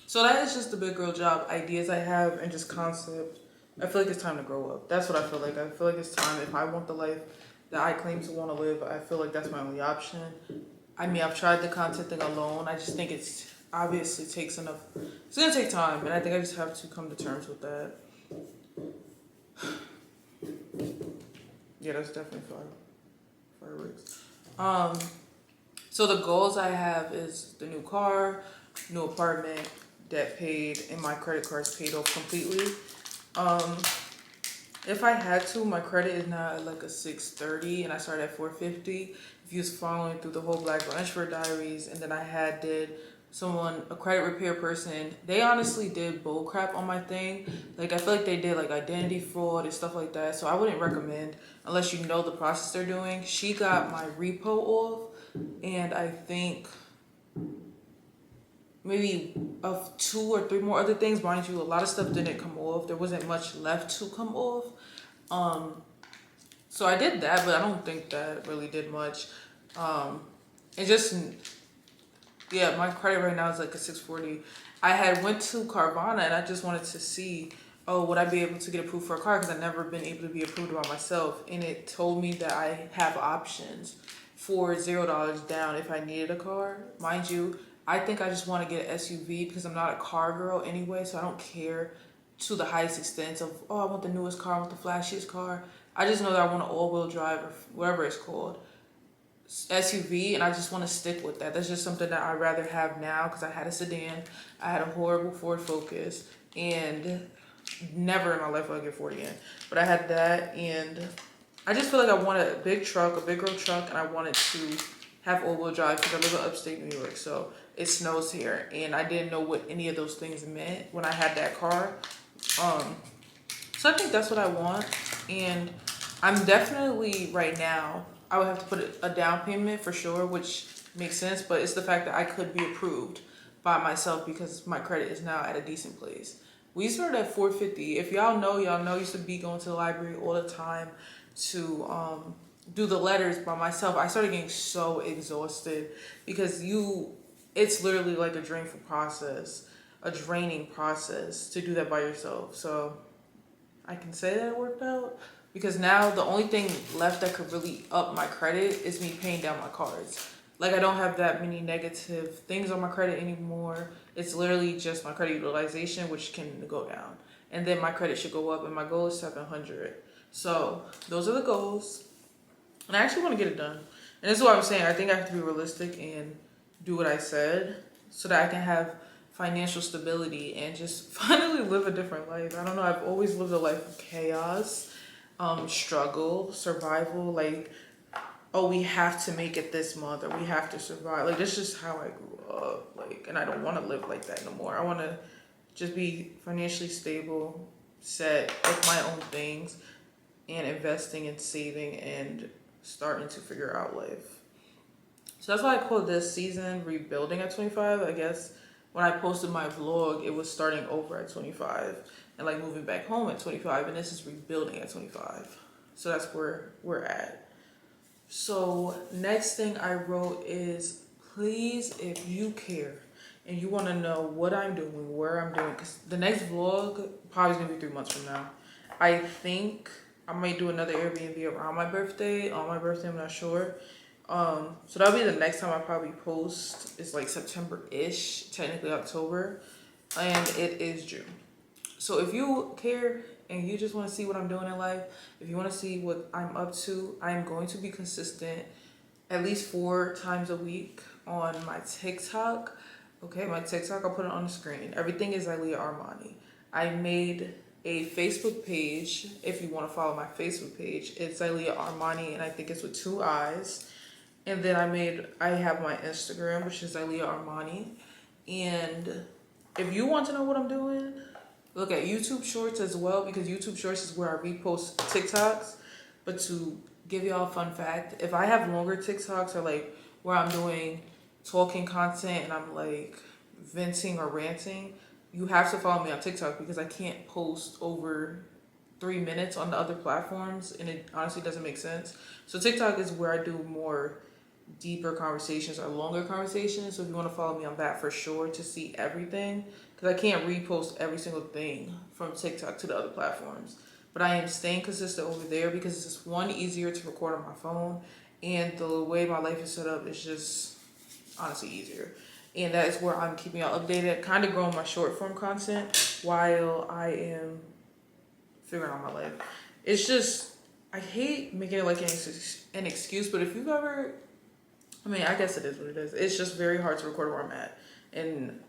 So that is just the big girl job ideas I have and just concept. I feel like it's time to grow up. That's what I feel like. I feel like it's time. If I want the life that I claim to want to live, I feel like that's my only option. I mean, I've tried the content thing alone. I just think it's obviously takes enough. It's gonna take time, and I think I just have to come to terms with that. Yeah, that's definitely fireworks. So the goals I have is the new car, new apartment, debt paid, and my credit card's paid off completely. If I had to, my credit is now at like a 630 and I started at 450. If you was following through the whole Black Lunchford Diaries, and then I did a credit repair person, they honestly did bull crap on my thing. Like I feel like they did like identity fraud and stuff like that. So I wouldn't recommend unless you know the process they're doing. She got my repo off, and I think maybe of 2 or 3 more other things. Mind you, a lot of stuff didn't come off. There wasn't much left to come off. So I did that, but I don't think that really did much. It just, yeah, my credit right now is like a 640. I had went to Carvana and I just wanted to see, oh, would I be able to get approved for a car? Because I've never been able to be approved by myself. And it told me that I have options for $0 down if I needed a car. Mind you, I think I just want to get an SUV because I'm not a car girl anyway, so I don't care to the highest extent of, oh, I want the newest car, I want the flashiest car. I just know that I want an all-wheel drive or whatever it's called, SUV, and I just want to stick with that. That's just something that I'd rather have now because I had a sedan. I had a horrible Ford Focus, and never in my life will I get 40 in. But I had that, and I just feel like I want a big truck, a big girl truck, and I wanted to have all-wheel drive because I live in upstate New York, so it snows here, and I didn't know what any of those things meant when I had that car. So I think that's what I want, and I'm definitely right now, I would have to put a down payment for sure, which makes sense, but it's the fact that I could be approved by myself because my credit is now at a decent place. We started at 450. If y'all know, I used to be going to the library all the time to do the letters by myself. I started getting so exhausted because it's literally like a draining process to do that by yourself. So I can say that it worked out because now the only thing left that could really up my credit is me paying down my cards. Like I don't have that many negative things on my credit anymore. It's literally just my credit utilization, which can go down. And then my credit should go up, and my goal is 700. So those are the goals. And I actually want to get it done. And this is what I'm saying. I think I have to be realistic and do what I said so that I can have financial stability and just finally live a different life. I don't know. I've always lived a life of chaos, struggle, survival. Like, oh, we have to make it this month, or we have to survive. Like, that's just how I grew up. Like, and I don't want to live like that no more. I want to just be financially stable, set, with my own things, and investing and saving and starting to figure out life. So that's why I call this season rebuilding at 25. I guess when I posted my vlog, it was starting over at 25 and like moving back home at 25, and this is rebuilding at 25. So that's where we're at. So next thing I wrote is, please, if you care and you want to know what I'm doing, where I'm doing, because the next vlog probably is going to be 3 months from now. I think I might do another Airbnb around my birthday. On my birthday, I'm not sure. So that'll be the next time I probably post. It's like September-ish, technically October, and it is June. So if you care and you just want to see what I'm doing in life, if you want to see what I'm up to, I'm going to be consistent at least 4 times a week on my TikTok. Okay, my TikTok, I'll put it on the screen. Everything is Zyliaarmoni. I made a Facebook page. If you want to follow my Facebook page, it's zyliaarmoni, and I think it's with 2 eyes. And then I have my Instagram, which is zyliaarmoni. And if you want to know what I'm doing, look at YouTube Shorts as well, because YouTube Shorts is where I repost TikToks. But to give y'all a fun fact, if I have longer TikToks or like where I'm doing talking content and I'm like venting or ranting, you have to follow me on TikTok because I can't post over 3 minutes on the other platforms, and it honestly doesn't make sense. So TikTok is where I do more deeper conversations or longer conversations. So if you want to follow me on that for sure to see everything, because I can't repost every single thing from TikTok to the other platforms. But I am staying consistent over there because it's just, one, easier to record on my phone, and the way my life is set up is just honestly easier. And that is where I'm keeping y'all updated, kind of growing my short form content while I am figuring out my life. It's just, I hate making it like an excuse, but if you've ever, I mean, I guess it is what it is. It's just very hard to record where I'm at, and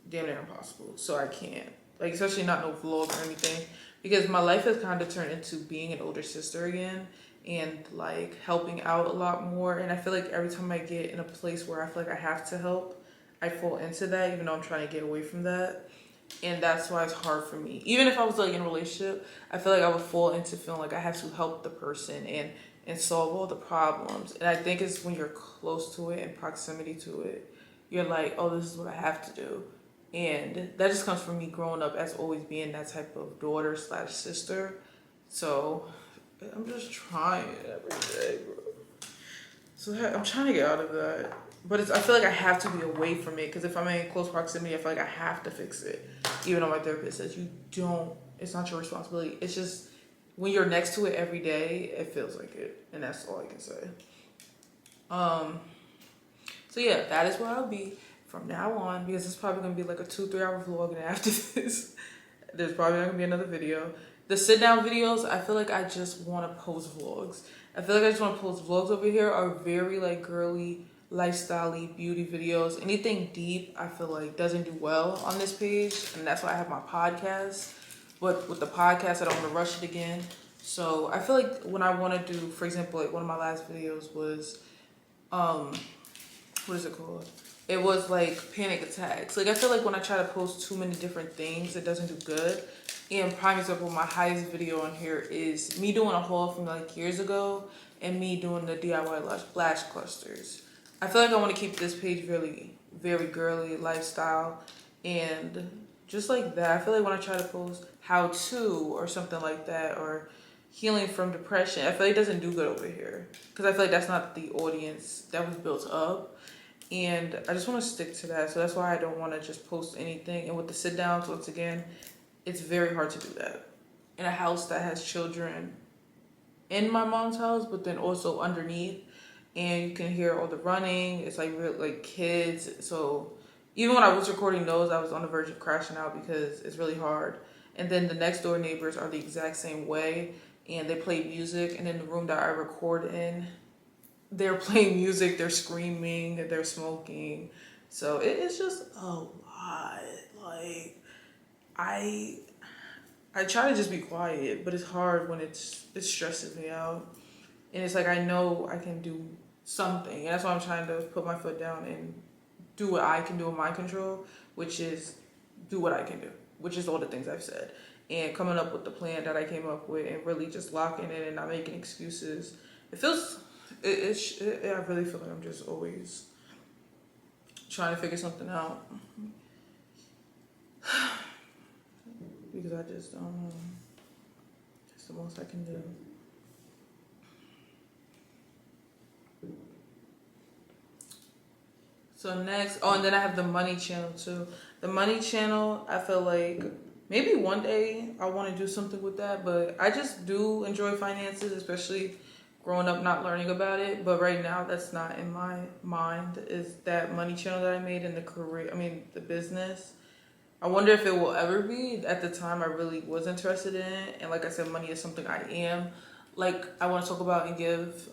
damn near impossible. So I can't, like, especially not no vlog or anything, because my life has kind of turned into being an older sister again and like helping out a lot more. And I feel like every time I get in a place where I feel like I have to help, I fall into that, even though I'm trying to get away from that. And that's why it's hard for me. Even if I was like in a relationship, I feel like I would fall into feeling like I have to help the person and solve all the problems. And I think it's when you're close to it and proximity to it, you're like, oh, this is what I have to do. And that just comes from me growing up as always being that type of daughter / sister. So I'm just trying every day, bro. So I'm trying to get out of that. But I feel like I have to be away from it, because if I'm in close proximity, I feel like I have to fix it. Even though my therapist says it's not your responsibility. It's just when you're next to it every day, it feels like it. And that's all I can say. So yeah, that is where I'll be from now on, because it's probably going to be like a 2-3 hour vlog. And after this, there's probably not going to be another video. The sit down videos, I feel like I just want to post vlogs. I feel like I just want to post vlogs over here, are very like girly, lifestyle-y beauty videos. Anything deep, I feel like doesn't do well on this page, and that's why I have my podcast. But with the podcast, I don't want to rush it again. So I feel like when I want to do, for example, like one of my last videos was, what is it called? It was like panic attacks. Like I feel like when I try to post too many different things, it doesn't do good. And prime example, my highest video on here is me doing a haul from like years ago and me doing the DIY lash clusters. I feel like I want to keep this page really very girly, lifestyle, and just like that. I feel like when I try to post how to or something like that, or healing from depression, I feel like it doesn't do good over here, because I feel like that's not the audience that was built up, and I just want to stick to that. So that's why I don't want to just post anything. And with the sit downs, once again, it's very hard to do that in a house that has children in my mom's house, but then also underneath, and you can hear all the running. It's like real, like kids. So even when I was recording those, I was on the verge of crashing out because it's really hard. And then the next door neighbors are the exact same way, and they play music. And in the room that I record in, they're playing music, they're screaming, they're smoking. So it's just a lot. Like I try to just be quiet, but it's hard when it stresses me out. And it's like I know I can do something, and that's why I'm trying to put my foot down and do what I can do in my control, which is do what I can do, which is all the things I've said, and coming up with the plan that I came up with, and really just locking in and not making excuses. It I really feel like I'm just always trying to figure something out because I just don't know. It's the most I can do. So next, oh, and then I have the money channel too. The money channel, I feel like maybe one day I want to do something with that, but I just do enjoy finances, especially growing up not learning about it. But right now, that's not in my mind, is that money channel that I made in the business. I wonder if it will ever be. At the time, I really was interested in it. And like I said, money is something I am. Like, I want to talk about and give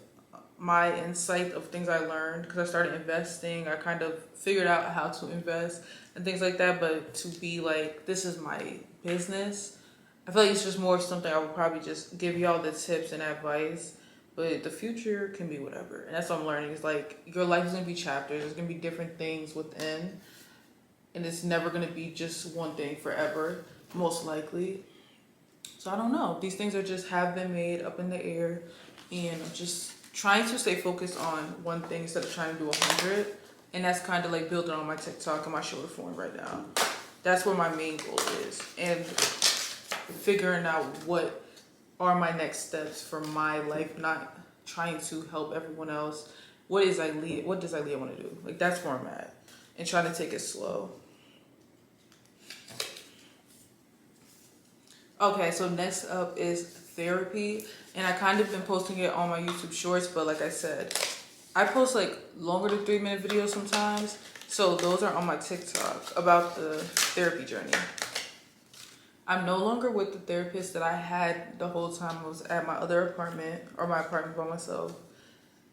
my insight of things I learned because I started investing. I kind of figured out how to invest and things like that. But to be like, this is my business, I feel like it's just more something I would probably just give y'all the tips and advice. But the future can be whatever. And that's what I'm learning. It's like your life is going to be chapters. There's going to be different things within. And it's never going to be just one thing forever, most likely. So I don't know. These things have been made up in the air. And I'm just trying to stay focused on one thing instead of trying to do 100. And that's kind of like building on my TikTok and my shorter form right now. That's where my main goal is. And figuring out what are my next steps for my life, not trying to help everyone else. What does Zylia want to do? Like, that's where I'm at. And trying to take it slow. Okay, so next up is therapy. And I kind of been posting it on my YouTube shorts, but like I said, I post like longer than 3-minute videos sometimes. So those are on my TikTok about the therapy journey. I'm no longer with the therapist that I had the whole time I was at my other apartment, or my apartment by myself.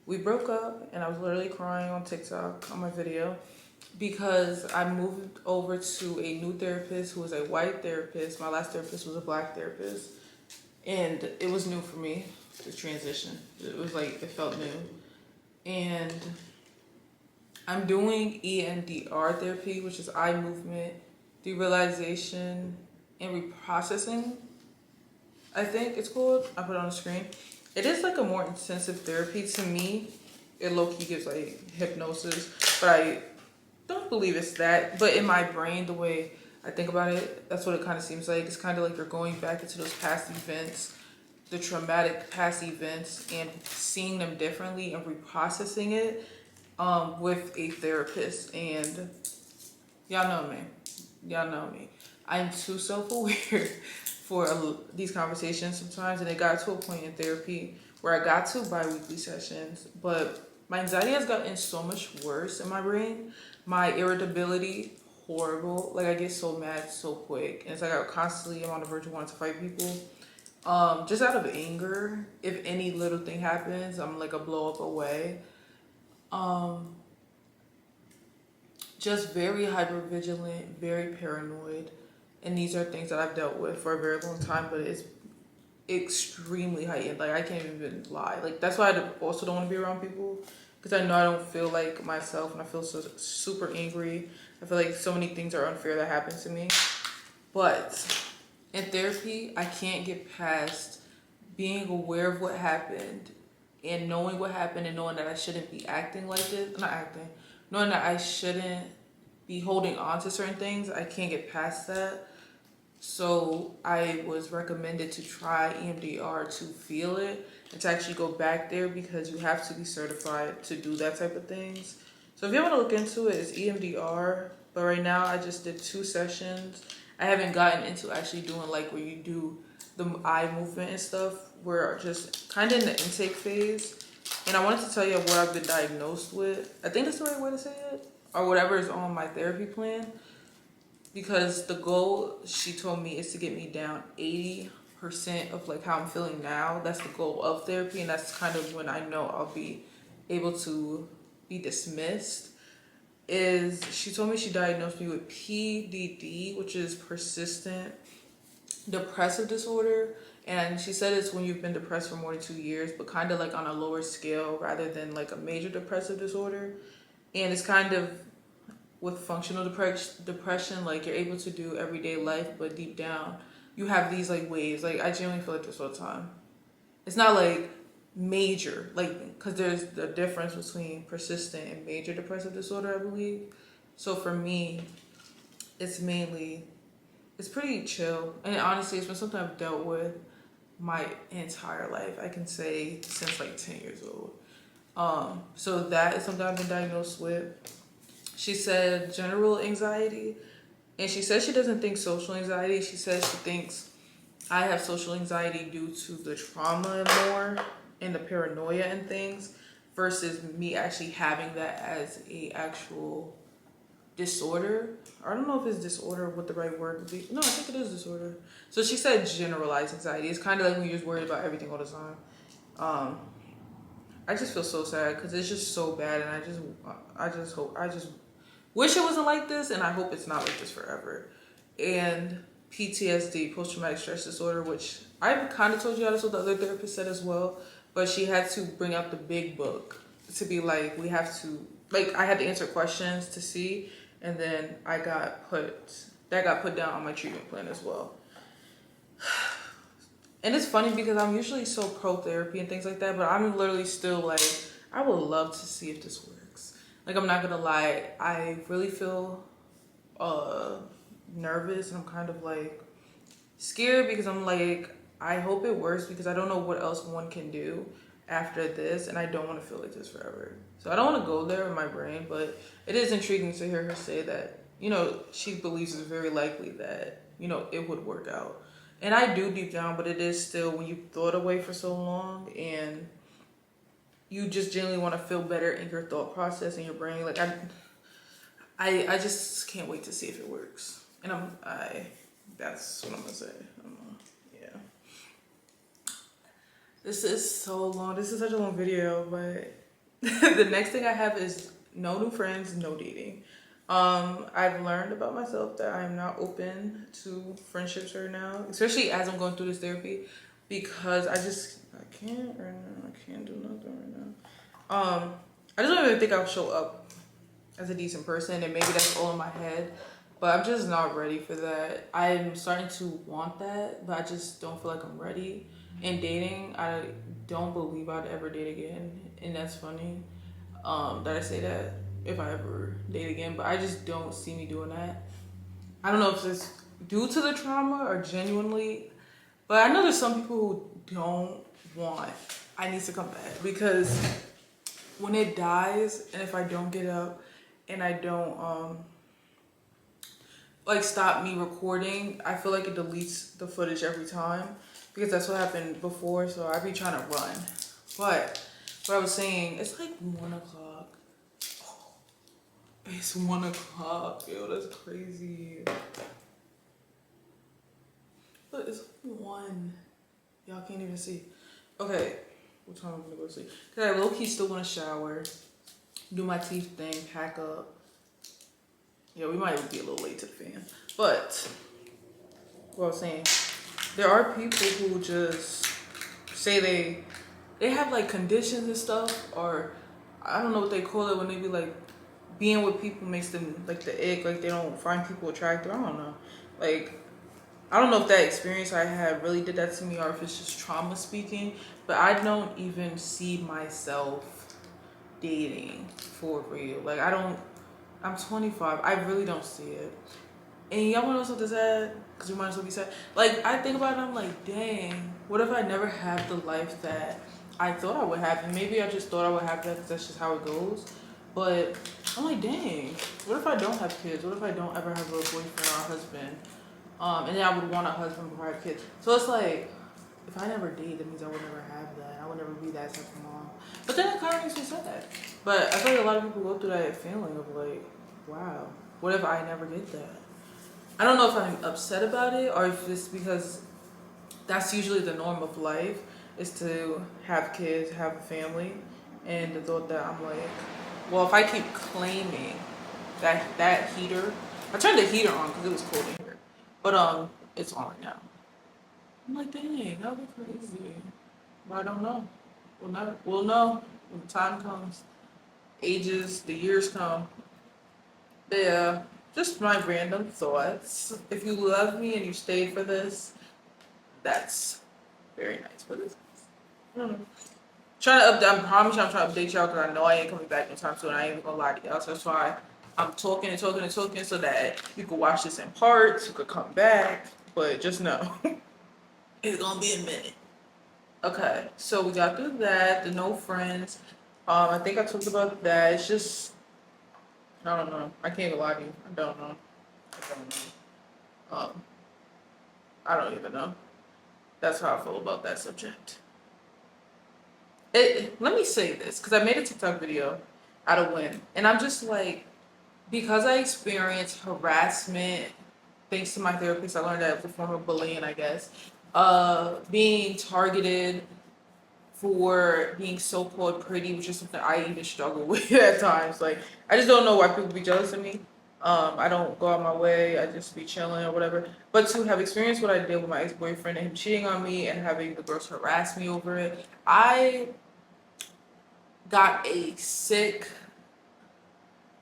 We broke up and I was literally crying on TikTok on my video because I moved over to a new therapist who was a white therapist. My last therapist was a black therapist. And it was new for me, the transition. It was like, it felt new. And I'm doing EMDR therapy, which is eye movement, derealization, and reprocessing, I think it's called. I put it on the screen. It is like a more intensive therapy to me. It low-key gives like hypnosis, but I don't believe it's that. But in my brain, the way I think about it, that's what it kind of seems like. It's kind of like you're going back into those past events, the traumatic past events, and seeing them differently and reprocessing it with a therapist. And y'all know me. I'm too self-aware for these conversations sometimes, and it got to a point in therapy where I got to bi-weekly sessions, but my anxiety has gotten so much worse in my brain. My irritability, horrible. Like, I get so mad so quick, and it's like I constantly am on the verge of wanting to fight people. Just out of anger. If any little thing happens, I'm like a blow up away. Just very hyper vigilant, very paranoid. And these are things that I've dealt with for a very long time, but it's extremely heightened. Like, I can't even lie. Like, that's why I also don't want to be around people, because I know I don't feel like myself, and I feel so super angry. I feel like so many things are unfair that happen to me. But in therapy, I can't get past being aware of what happened and knowing what happened and knowing that I shouldn't be acting like this. Not acting. Knowing that I shouldn't be holding on to certain things. I can't get past that. So I was recommended to try EMDR to feel it and to actually go back there, because you have to be certified to do that type of things. So if you want to look into it, it's EMDR. But right now I just did 2 sessions. I haven't gotten into actually doing like where you do the eye movement and stuff. We're just kind of in the intake phase. And I wanted to tell you what I've been diagnosed with. I think that's the right way to say it. Or whatever is on my therapy plan. Because the goal, she told me, is to get me down 80% of like how I'm feeling now. That's the goal of therapy. And that's kind of when I know I'll be able to be dismissed. She told me she diagnosed me with PDD, which is persistent depressive disorder. And she said it's when you've been depressed for more than 2 years, but kind of like on a lower scale rather than like a major depressive disorder. And it's kind of with functional depression, like you're able to do everyday life, but deep down you have these like waves. Like, I genuinely feel like this all the time. It's not like major, like, because there's the difference between persistent and major depressive disorder, I believe. So for me, it's mainly, it's pretty chill. And honestly, it's been something I've dealt with my entire life. I can say since like 10 years old. So that is something I've been diagnosed with. She said general anxiety, and she says she doesn't think social anxiety. She says she thinks I have social anxiety due to the trauma more and the paranoia and things, versus me actually having that as a actual disorder. I don't know if it's disorder, what the right word would be. No, I think it is disorder. So she said generalized anxiety. It's kind of like when you're just worried about everything all the time. I just feel so sad because it's just so bad, and I just wish it wasn't like this, and I hope it's not like this forever. And PTSD, post-traumatic stress disorder, which I've kind of told you, that's what the other therapist said as well, but she had to bring out the big book to be like, we have to, like, I had to answer questions to see, and then that got put down on my treatment plan as well. And it's funny because I'm usually so pro therapy and things like that, but I'm literally still like, I would love to see if this works. Like, I'm not gonna lie, I really feel nervous, and I'm kind of like scared because I'm like, I hope it works because I don't know what else one can do after this, and I don't want to feel like this forever. So I don't want to go there in my brain, but it is intriguing to hear her say that, you know, she believes it's very likely that, you know, it would work out. And I do deep down, but it is still, when you thought away for so long and you just genuinely want to feel better in your thought process and your brain. Like, I just can't wait to see if it works. And that's what I'm gonna say. Yeah. This is so long. This is such a long video, but the next thing I have is no new friends, no dating. I've learned about myself that I'm not open to friendships right now, especially as I'm going through this therapy, because I can't right now. I can't do nothing right now. I just don't even think I'll show up as a decent person, and maybe that's all in my head, but I'm just not ready for that. I'm starting to want that, but I just don't feel like I'm ready. In dating, I don't believe I'd ever date again, and that's funny that I say that, if I ever date again, but I just don't see me doing that. I don't know if it's due to the trauma or genuinely, but I know there's some people who don't want I need to come back, because when it dies, and if I don't get up and I don't like stop me recording, I feel like it deletes the footage every time, because that's what happened before. So I be trying to run, but what I was saying, it's like 1 o'clock. It's 1 o'clock. Yo, that's crazy. But it's 1. Y'all can't even see. Okay, what time am I gonna go to sleep? Cause I low-key still want to shower, do my teeth thing, pack up. Yeah, we might be a little late to the fan. But what I was saying, there are people who just say they have like conditions and stuff, or I don't know what they call it when they be like, being with people makes them like the ick, like they don't find people attractive. I don't know. Like, I don't know if that experience I had really did that to me, or if it's just trauma speaking, but I don't even see myself dating for real. Like, I'm 25. I really don't see it. And y'all wanna know something sad? Because you might as well be sad. Like, I think about it, I'm like, dang, what if I never had the life that I thought I would have? And maybe I just thought I would have that because that's just how it goes. But I'm like, dang, what if I don't have kids? What if I don't ever have a boyfriend or a husband? And then I would want a husband before I have kids. So it's like, if I never date, that means I would never have that. I would never be that type of mom. But then it kind of makes me sad. But I feel like a lot of people go through that feeling of like, wow, what if I never get that? I don't know if I'm upset about it, or if it's because that's usually the norm of life, is to have kids, have a family. And the thought that I'm like, well, if I keep claiming that heater, I turned the heater on because it was cold in here, but it's on right now. I'm like, dang, that would be crazy. But I don't know. We'll know when the time comes. Ages, the years come. But yeah, just my random thoughts. If you love me and you stayed for this, that's very nice. But I don't know. Trying to update. I promise you, I'm trying to update y'all because I know I ain't coming back no time soon. I ain't even gonna lie to y'all. So that's why I'm talking and talking and talking so that you can watch this in parts. You could come back, but just know it's gonna be a minute. Okay, so we got through that. The no friends. I think I talked about that. It's just I don't know. I can't even lie to you. I don't know. I don't know. I don't even know. That's how I feel about that subject. Let me say this because I made a TikTok video out of when, and I'm just like, because I experienced harassment, thanks to my therapist, I learned that it was a form of bullying, I guess. Being targeted for being so-called pretty, which is something I even struggle with at times. Like, I just don't know why people be jealous of me. I don't go out my way. I just be chilling or whatever. But to have experienced what I did with my ex-boyfriend and him cheating on me and having the girls harass me over it, got a sick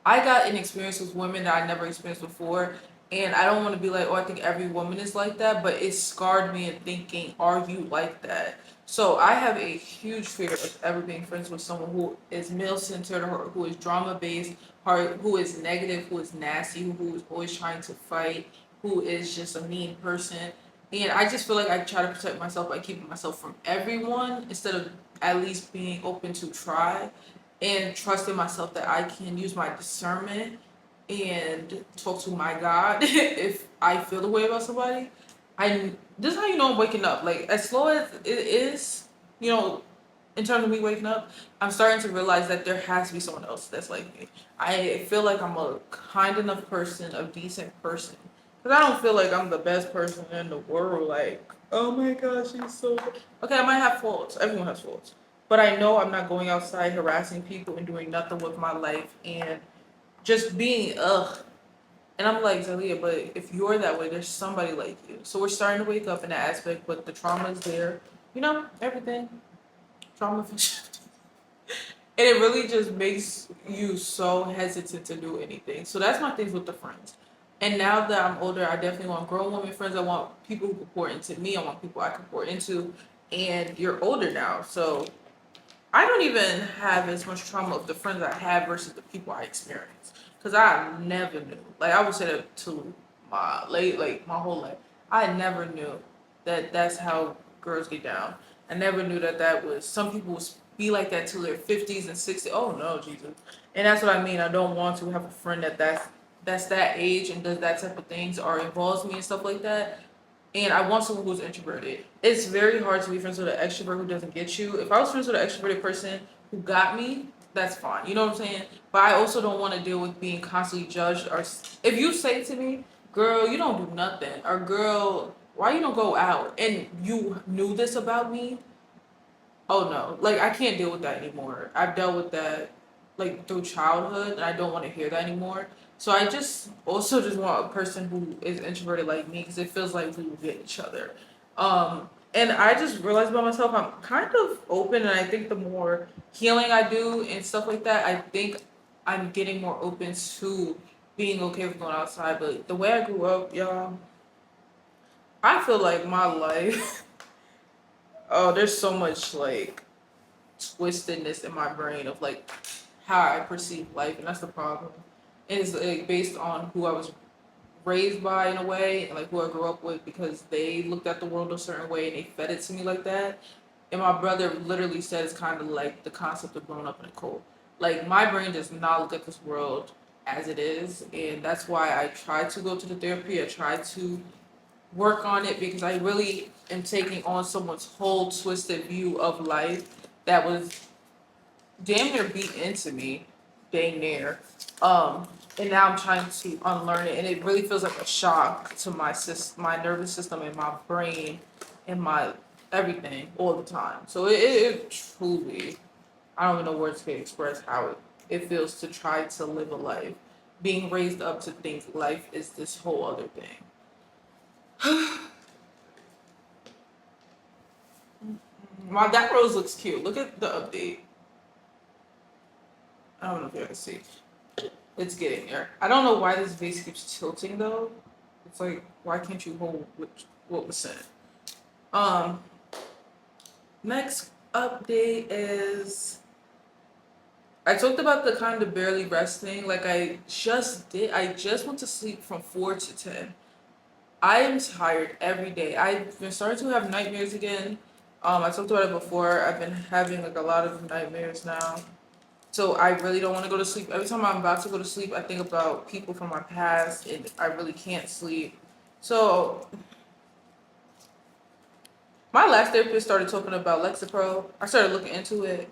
I got an experience with women that I never experienced before. And I don't want to be like, oh, I think every woman is like that, but it scarred me in thinking, are you like that? So I have a huge fear of ever being friends with someone who is male centered or who is drama based, or who is negative, who is nasty, who is always trying to fight, who is just a mean person. And I just feel like I try to protect myself by keeping myself from everyone instead of at least being open to try and trusting myself that I can use my discernment and talk to my God if I feel the way about somebody. This is how you know I'm waking up. Like, as slow as it is, you know, in terms of me waking up, I'm starting to realize that there has to be someone else that's like me. I feel like I'm a kind enough person, a decent person. Because I don't feel like I'm the best person in the world. Like, oh my gosh, she's so. Okay, I might have faults. Everyone has faults. But I know I'm not going outside harassing people and doing nothing with my life and just being ugh. And I'm like, Zalia, but if you're that way, there's somebody like you. So we're starting to wake up in that aspect, but the trauma is there. You know, everything. Trauma. And it really just makes you so hesitant to do anything. So that's my things with the friends. And now that I'm older, I definitely want grown women friends. I want people who can pour into me. I want people I can pour into. And you're older now, so I don't even have as much trauma of the friends I have versus the people I experience. Cause I never knew. Like, I would say that to my whole life. I never knew that that's how girls get down. I never knew that was some people would be like that till their 50s and 60s. Oh no, Jesus. And that's what I mean. I don't want to have a friend that's that age and does that type of things or involves me and stuff like that. And I want someone who's introverted. It's very hard to be friends with an extrovert who doesn't get you. If I was friends with an extroverted person who got me, that's fine. You know what I'm saying? But I also don't want to deal with being constantly judged. Or if you say to me, girl, you don't do nothing, or girl, why you don't go out, and you knew this about me, oh no, like I can't deal with that anymore. I've dealt with that like through childhood, and I don't want to hear that anymore. So I just also just want a person who is introverted like me because it feels like we will get each other. And I just realized about myself I'm kind of open, and I think the more healing I do and stuff like that, I think I'm getting more open to being okay with going outside. But the way I grew up, y'all, I feel like my life. Oh, there's so much like twistedness in my brain of like how I perceive life, and that's the problem. And it's like based on who I was raised by in a way, and like who I grew up with because they looked at the world a certain way and they fed it to me like that. And my brother literally said it's kind of like the concept of growing up in a cult. Like my brain does not look at this world as it is, and that's why I try to go to the therapy. I try to work on it because I really am taking on someone's whole twisted view of life that was damn near beat into me, dang near. And now I'm trying to unlearn it, and it really feels like a shock to my nervous system and my brain and my everything all the time. So it truly, I don't even know words can express how it feels to try to live a life, being raised up to think life is this whole other thing. That rose looks cute. Look at the update. I don't know if you can see. It's getting there. I don't know why this vase keeps tilting though. It's like, why can't you hold what was said? Next update is I talked about the kind of barely resting. Like I just did. I just went to sleep from 4 to 10. I am tired every day. I've been starting to have nightmares again. I talked about it before. I've been having like a lot of nightmares now. So I really don't want to go to sleep. Every time I'm about to go to sleep, I think about people from my past and I really can't sleep. So my last therapist started talking about Lexapro. I started looking into it.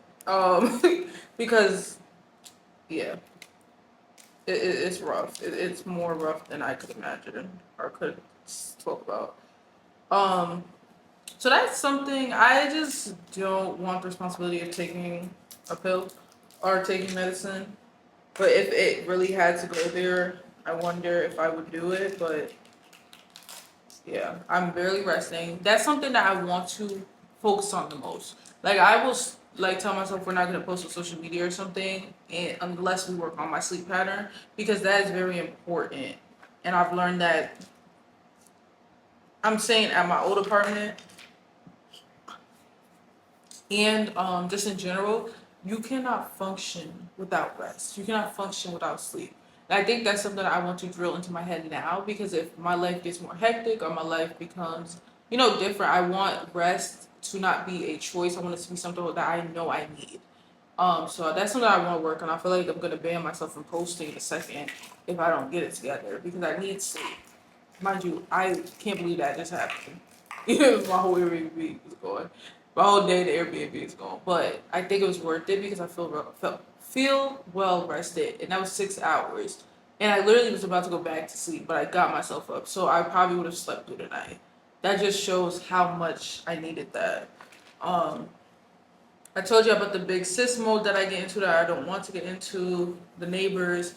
Because yeah, it's rough. It's more rough than I could imagine or could talk about. Um, so that's something I just don't want the responsibility of taking a pill or taking medicine. But if it really had to go there, I wonder if I would do it. But yeah, I'm barely resting. That's something that I want to focus on the most. Like I will like tell myself we're not gonna post on social media or something, and unless we work on my sleep pattern because that is very important. And I've learned that I'm staying at my old apartment and just in general, you cannot function without rest. You cannot function without sleep. And I think that's something I want to drill into my head now because if my life gets more hectic or my life becomes, different, I want rest to not be a choice. I want it to be something that I know I need. So that's something I want to work on. I feel like I'm gonna ban myself from posting in a second if I don't get it together because I need sleep. Mind you, I can't believe that just happened. My whole Airbnb is going. My whole day the Airbnb is going. But I think it was worth it because I feel well rested, and that was 6 hours. And I literally was about to go back to sleep, but I got myself up, so I probably would have slept through the night. That just shows how much I needed that. Um, I told you about the big sis mode that I get into that I don't want to get into. The neighbors,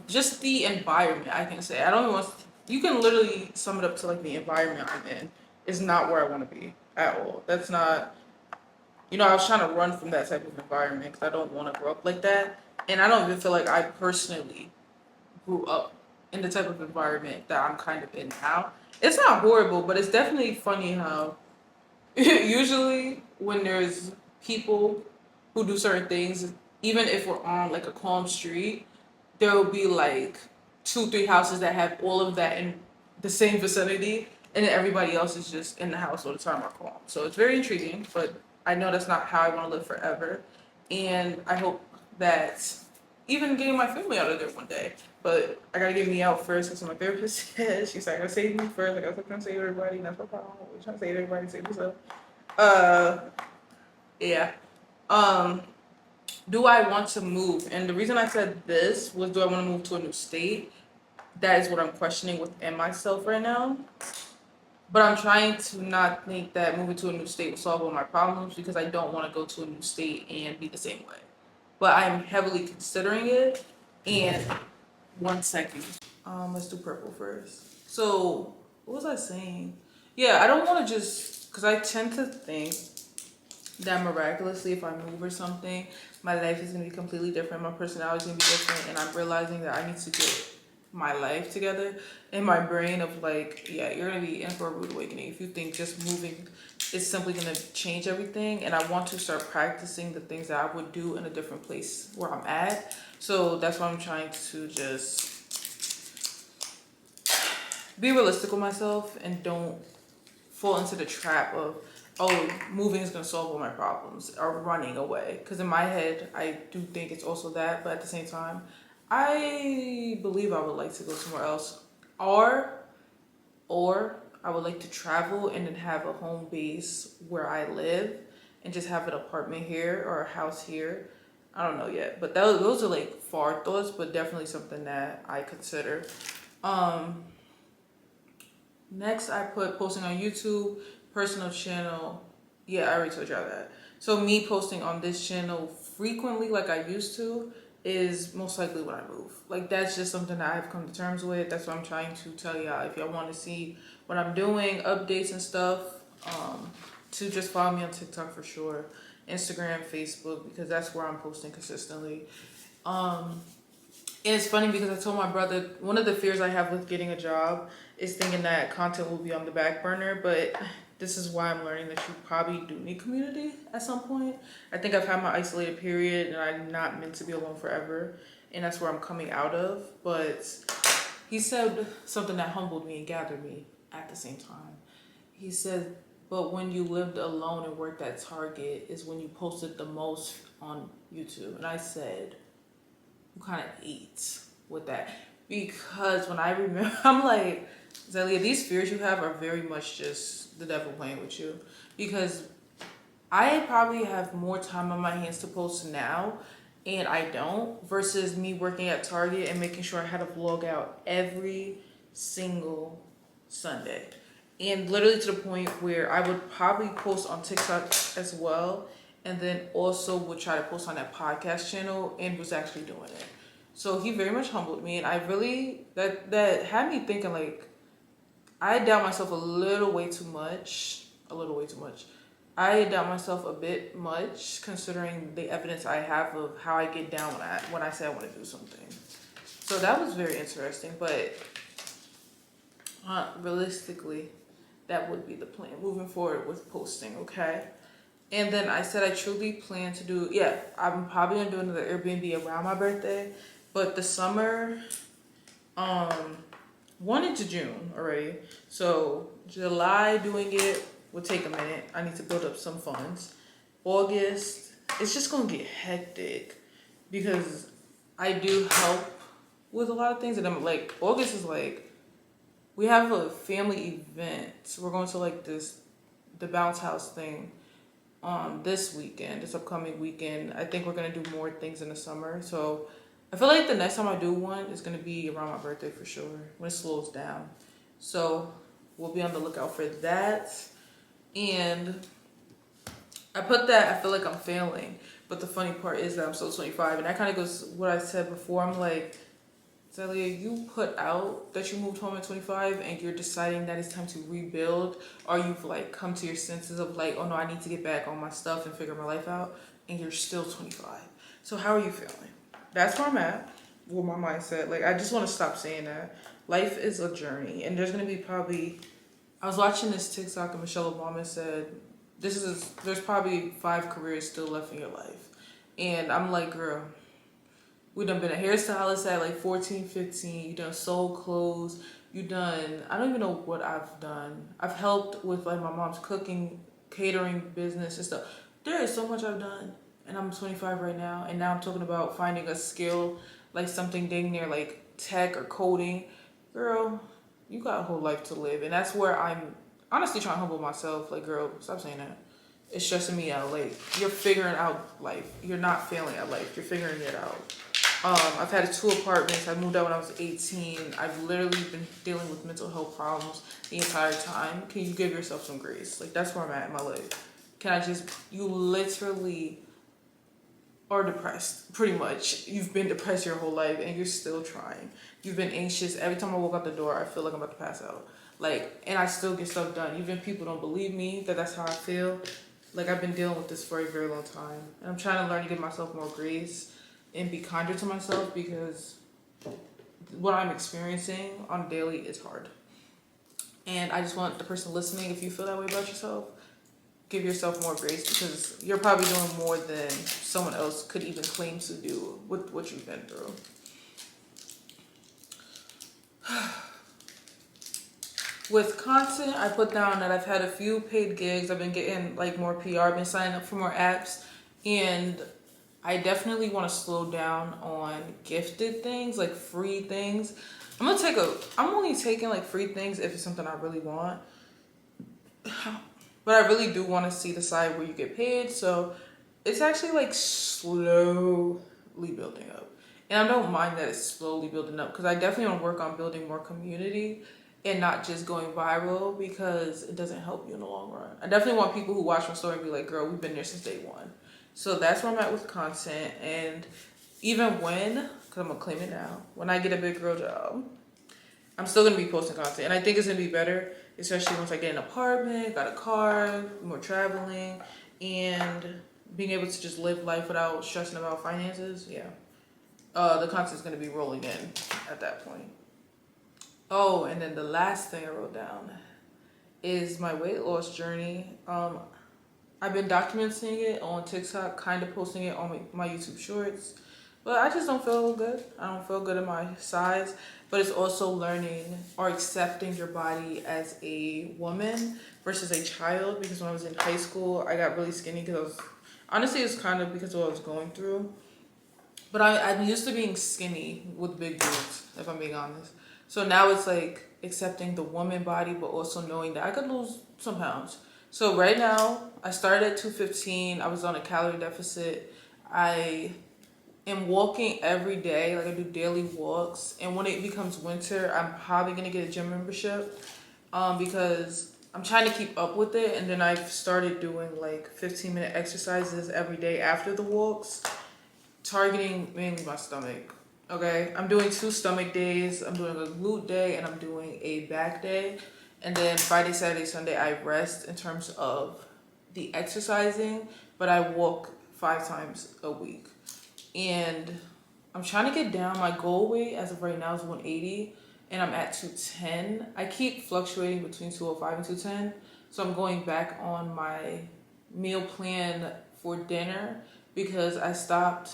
just the environment. I can say I don't even want. You can literally sum it up to like the environment I'm in is not where I want to be at all. That's not. I was trying to run from that type of environment because I don't want to grow up like that, and I don't even feel like I personally grew up in the type of environment that I'm kind of in now. It's not horrible, but it's definitely funny how usually when there's people who do certain things, even if we're on like a calm street, there will be like 2, 3 houses that have all of that in the same vicinity, and then everybody else is just in the house all the time or calm. So it's very intriguing, but I know that's not how I want to live forever, and I hope that even getting my family out of there one day. But I gotta get me out first. That's what my therapist said. She's like, I gotta save me first. I gotta save everybody. And that's my problem. We're trying to save everybody, save yourself. Uh, yeah. Um, do I want to move? And the reason I said this was, do I want to move to a new state? That is what I'm questioning within myself right now. But I'm trying to not think that moving to a new state will solve all my problems because I don't want to go to a new state and be the same way. But I'm heavily considering it. And 1 second. Let's do purple first. So, what was I saying? Yeah, I don't want to just, because I tend to think that miraculously if I move or something, my life is going to be completely different. My personality is going to be different. And I'm realizing that I need to get my life together in my brain of like, yeah, you're going to be in for a rude awakening if you think just moving is simply going to change everything. And I want to start practicing the things that I would do in a different place where I'm at. So that's why I'm trying to just be realistic with myself and don't fall into the trap of, oh, moving is going to solve all my problems or running away. Because in my head, I do think it's also that. But at the same time, I believe I would like to go somewhere else. Or I would like to travel and then have a home base where I live and just have an apartment here or a house here. I don't know yet. But those are like far thoughts, but definitely something that I consider. Next, I put posting on YouTube, personal channel. Yeah, I already told y'all that. So me posting on this channel frequently like I used to is most likely when I move. Like that's just something that I've come to terms with. That's what I'm trying to tell y'all. If y'all want to see what I'm doing, updates and stuff, to just follow me on TikTok for sure. Instagram, Facebook, because that's where I'm posting consistently. And it's funny because I told my brother, one of the fears I have with getting a job is thinking that content will be on the back burner, but this is why I'm learning that you probably do need community at some point. I think I've had my isolated period and I'm not meant to be alone forever. And that's where I'm coming out of. But he said something that humbled me and gathered me at the same time. He said, but when you lived alone and worked at Target is when you posted the most on YouTube. And I said, you kind of ate with that. Because when I remember, I'm like, Zelia, these fears you have are very much just the devil playing with you. Because I probably have more time on my hands to post now, and I don't, versus me working at Target and making sure I had a vlog out every single Sunday. And literally to the point where I would probably post on TikTok as well, and then also would try to post on that podcast channel, and was actually doing it. So he very much humbled me, and I really, that had me thinking, like, I doubt myself a little way too much. I doubt myself a bit much, considering the evidence I have of how I get down when I say I want to do something. So that was very interesting, but realistically, that would be the plan moving forward with posting, okay? And then I said I truly plan to do, I'm probably gonna do another Airbnb around my birthday, but the summer, 1 into June already. So July doing it will take a minute. I need to build up some funds. August, it's just gonna get hectic because I do help with a lot of things, and I'm like, August is like, we have a family event. So we're going to like the bounce house thing this upcoming weekend. I think we're gonna do more things in the summer. So I feel like the next time I do one is gonna be around my birthday for sure, when it slows down. So we'll be on the lookout for that. And I put that, I feel like I'm failing. But the funny part is that I'm still 25. And that kind of goes what I said before. I'm like, Zelia, you put out that you moved home at 25 and you're deciding that it's time to rebuild, or you've like come to your senses of like, oh no, I need to get back on my stuff and figure my life out, and you're still 25. So how are you feeling? That's where I'm at with my mindset. Like, I just want to stop saying that. Life is a journey, and there's going to be probably, I was watching this TikTok and Michelle Obama said, there's probably 5 careers still left in your life. And I'm like, girl, we done been a hairstylist at like 14, 15. You done sold clothes. You done, I don't even know what I've done. I've helped with like my mom's cooking, catering business and stuff. There is so much I've done. And I'm 25 right now. And now I'm talking about finding a skill, like something dang near like tech or coding. Girl, you got a whole life to live. And that's where I'm honestly trying to humble myself. Like, girl, stop saying that. It's stressing me out. Like, you're figuring out life. You're not failing at life. You're figuring it out. I've had 2 apartments. I moved out when I was 18. I've literally been dealing with mental health problems the entire time. Can you give yourself some grace? Like, that's where I'm at in my life. You literally are depressed, pretty much. You've been depressed your whole life and you're still trying. You've been anxious. Every time I walk out the door, I feel like I'm about to pass out. Like, and I still get stuff done. Even people don't believe me that that's how I feel. Like, I've been dealing with this for a very long time. And I'm trying to learn to give myself more grace and be kinder to myself, because what I'm experiencing on a daily is hard. And I just want the person listening, if you feel that way about yourself, give yourself more grace, because you're probably doing more than someone else could even claim to do with what you've been through. With content, I put down that I've had a few paid gigs. I've been getting like more PR, I've been signing up for more apps, and I definitely want to slow down on gifted things, like free things. I'm only taking like free things if it's something I really want. But I really do want to see the side where you get paid. So it's actually like slowly building up. And I don't mind that it's slowly building up, because I definitely want to work on building more community and not just going viral, because it doesn't help you in the long run. I definitely want people who watch my story to be like, girl, we've been there since day one. So that's where I'm at with content. And even because I'm going to claim it now, when I get a big girl job, I'm still going to be posting content. And I think it's going to be better, especially once I get an apartment, got a car, more traveling, and being able to just live life without stressing about finances. Yeah. The content's going to be rolling in at that point. Oh, and then the last thing I wrote down is my weight loss journey. I've been documenting it on TikTok, kind of posting it on my YouTube shorts, but I just don't feel good. I don't feel good in my size, but it's also learning or accepting your body as a woman versus a child, because when I was in high school, I got really skinny because honestly, it's kind of because of what I was going through. But I'm used to being skinny with big boobs, if I'm being honest. So now it's like accepting the woman body, but also knowing that I could lose some pounds. So right now, I started at 215. I was on a calorie deficit. I am walking every day. Like I do daily walks. And when it becomes winter, I'm probably going to get a gym membership because I'm trying to keep up with it. And then I've started doing like 15-minute exercises every day after the walks, targeting mainly my stomach. Okay, I'm doing 2 stomach days. I'm doing a glute day and I'm doing a back day. And then Friday, Saturday, Sunday, I rest in terms of the exercising, but I walk 5 times a week. And I'm trying to get down. My goal weight as of right now is 180 and I'm at 210. I keep fluctuating between 205 and 210. So I'm going back on my meal plan for dinner because I stopped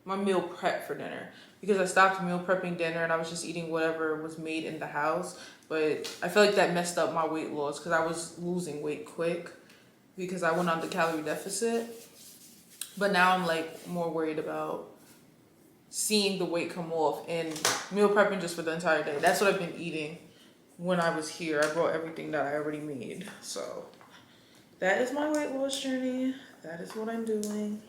my meal prep for dinner because I stopped meal prepping dinner and I was just eating whatever was made in the house. But I feel like that messed up my weight loss because I was losing weight quick because I went on the calorie deficit. But now I'm like more worried about seeing the weight come off and meal prepping just for the entire day. That's what I've been eating when I was here. I brought everything that I already made. So that is my weight loss journey. That is what I'm doing.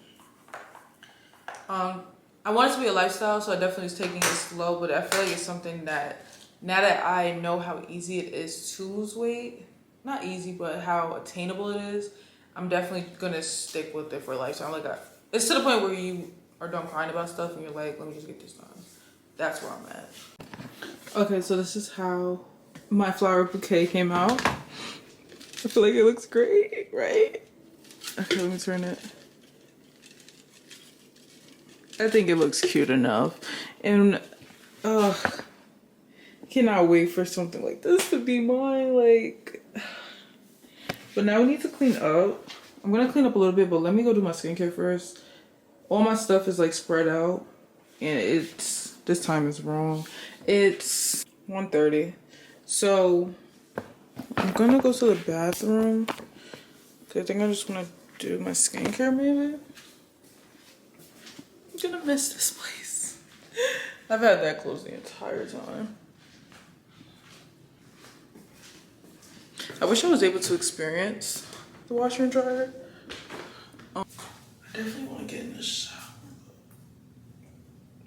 I want it to be a lifestyle, so I definitely was taking it slow, but I feel like it's something that now that I know how easy it is to lose weight, not easy, but how attainable it is, I'm definitely gonna stick with it for a lifetime. Like it's to the point where you are done crying about stuff and you're like, let me just get this done. That's where I'm at. Okay, so this is how my flower bouquet came out. I feel like it looks great, right? Okay, let me turn it. I think it looks cute enough. And cannot wait for something like this to be mine. Like, but now we need to clean up. I'm gonna clean up a little bit, but let me go do my skincare first. All my stuff is like spread out and it's, this time is wrong. It's 1:30. So I'm gonna go to the bathroom. I think I just wanna do my skincare maybe. I'm gonna miss this place. I've had that closed the entire time. I wish I was able to experience the washer and dryer. I definitely want to get in the shower.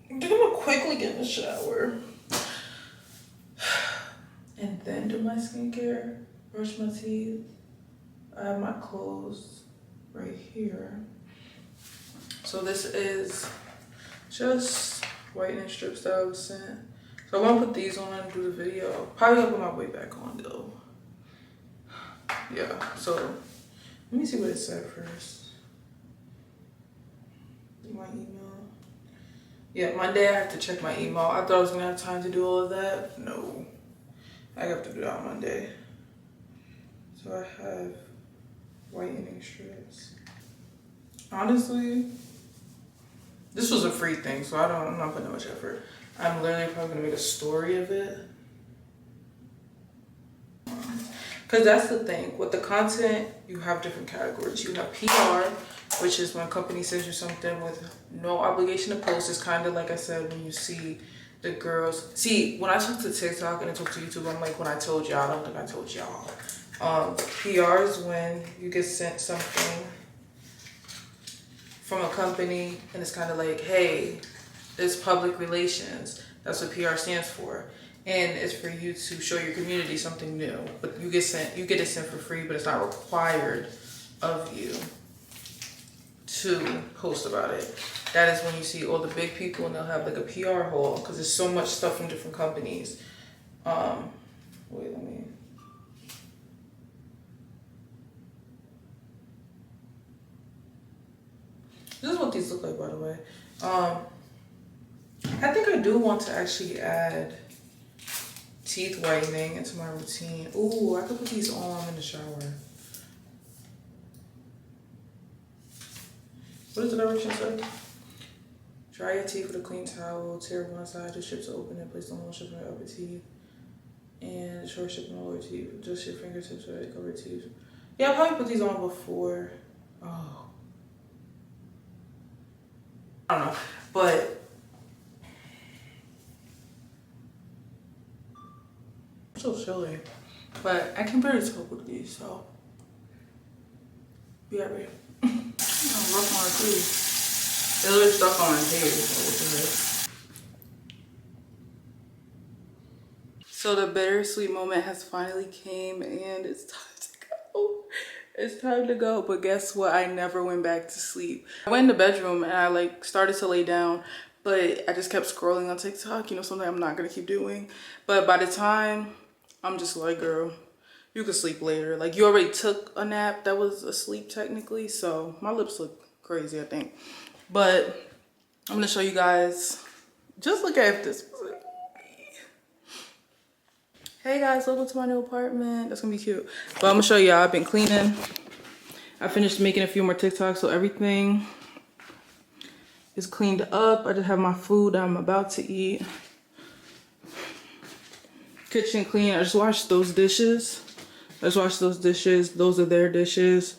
I think I'm gonna quickly get in the shower and then do my skincare, brush my teeth. I have my clothes right here. So this is just whitening strips that I was sent. So I want to put these on and do the video. Probably gonna put my weight back on though. Yeah, so let me see what it said first. My email. Yeah, Monday I have to check my email. I thought I was gonna have time to do all of that. No, I have to do that on Monday. So I have whitening strips. Honestly, this was a free thing, so I'm not putting that much effort. I'm literally probably gonna make a story of it. Because that's the thing, with the content, you have different categories. You have PR, which is when a company sends you something with no obligation to post. It's kind of like I said, when you see the girls. See, when I talk to TikTok and I talk to YouTube, I'm like, when I told y'all, I don't think I told y'all. PR is when you get sent something from a company and it's kind of like, hey, it's public relations. That's what PR stands for. And it's for you to show your community something new. But you get it sent for free, but it's not required of you to post about it. That is when you see all the big people and they'll have like a PR haul because there's so much stuff from different companies. Wait, let me. This is what these look like, by the way. I think I do want to actually add teeth whitening into my routine. Ooh, I could put these on in the shower. What does the direction say? Dry your teeth with a clean towel, tear one side, the strips open and place the whole strip on your upper teeth. And the short strip on the lower teeth. Adjust your fingertips so they cover your teeth. Yeah, I probably put these on before. Oh. I don't know. But I'm so silly. But I can barely talk with these, so be right back. I'm rough on my teeth. They're literally stuck on my teeth. So the bittersweet moment has finally came and it's time to go. It's time to go, but guess what? I never went back to sleep. I went in the bedroom and I like started to lay down, but I just kept scrolling on TikTok, you know, something I'm not gonna keep doing. But by the time, I'm just like, girl, you could sleep later. Like you already took a nap that was asleep technically, so my lips look crazy, I think. But I'm gonna show you guys, just look at this. Hey guys, welcome to my new apartment. That's gonna be cute. But I'm gonna show y'all, I've been cleaning. I finished making a few more TikToks, so everything is cleaned up. I just have my food that I'm about to eat. Kitchen clean, I just washed those dishes. Those are their dishes.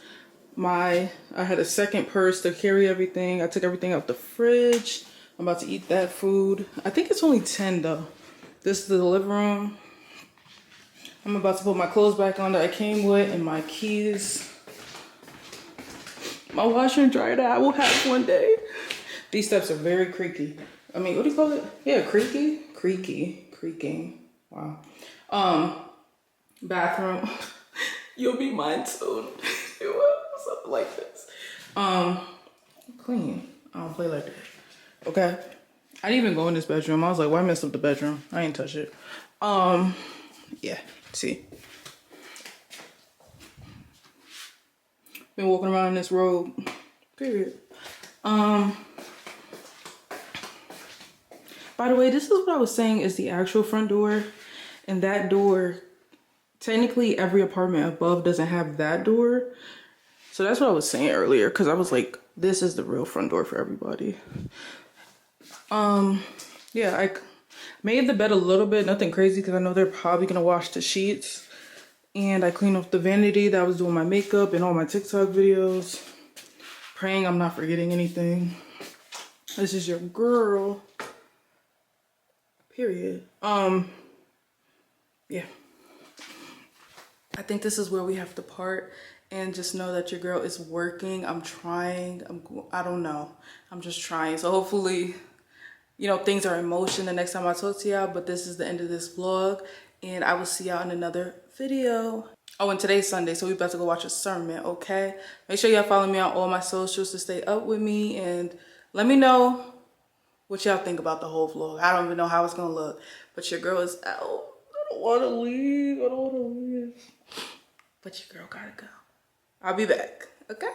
I had a second purse to carry everything. I took everything out the fridge. I'm about to eat that food. I think it's only 10 though. This is the living room. I'm about to put my clothes back on that I came with and my keys. My washer and dryer that I will have one day. These steps are very creaky. I mean, what do you call it? Yeah, creaky? Creaking. Wow. Bathroom. You'll be mine soon. Something like this. Clean. I don't play like that. Okay. I didn't even go in this bedroom. I was like, why mess up the bedroom? I ain't touch it. Yeah. See. Been walking around in this robe. Period. By the way, this is what I was saying is the actual front door. And that door, technically every apartment above doesn't have that door. So that's what I was saying earlier, because I was like, this is the real front door for everybody. Yeah, I made the bed a little bit, nothing crazy, because I know they're probably gonna wash the sheets. And I cleaned off the vanity that I was doing my makeup and all my TikTok videos. Praying I'm not forgetting anything. This is your girl. Period. Yeah. I think this is where we have to part, and just know that your girl is working. I'm trying. I don't know. I'm just trying. So hopefully, you know, things are in motion the next time I talk to y'all. But this is the end of this vlog, and I will see y'all in another video. Oh, and today's Sunday, so we about to go watch a sermon, okay? Make sure y'all follow me on all my socials to stay up with me, and let me know what y'all think about the whole vlog. I don't even know how it's gonna look, but your girl is out. I don't want to leave. But your girl gotta go. I'll be back, okay?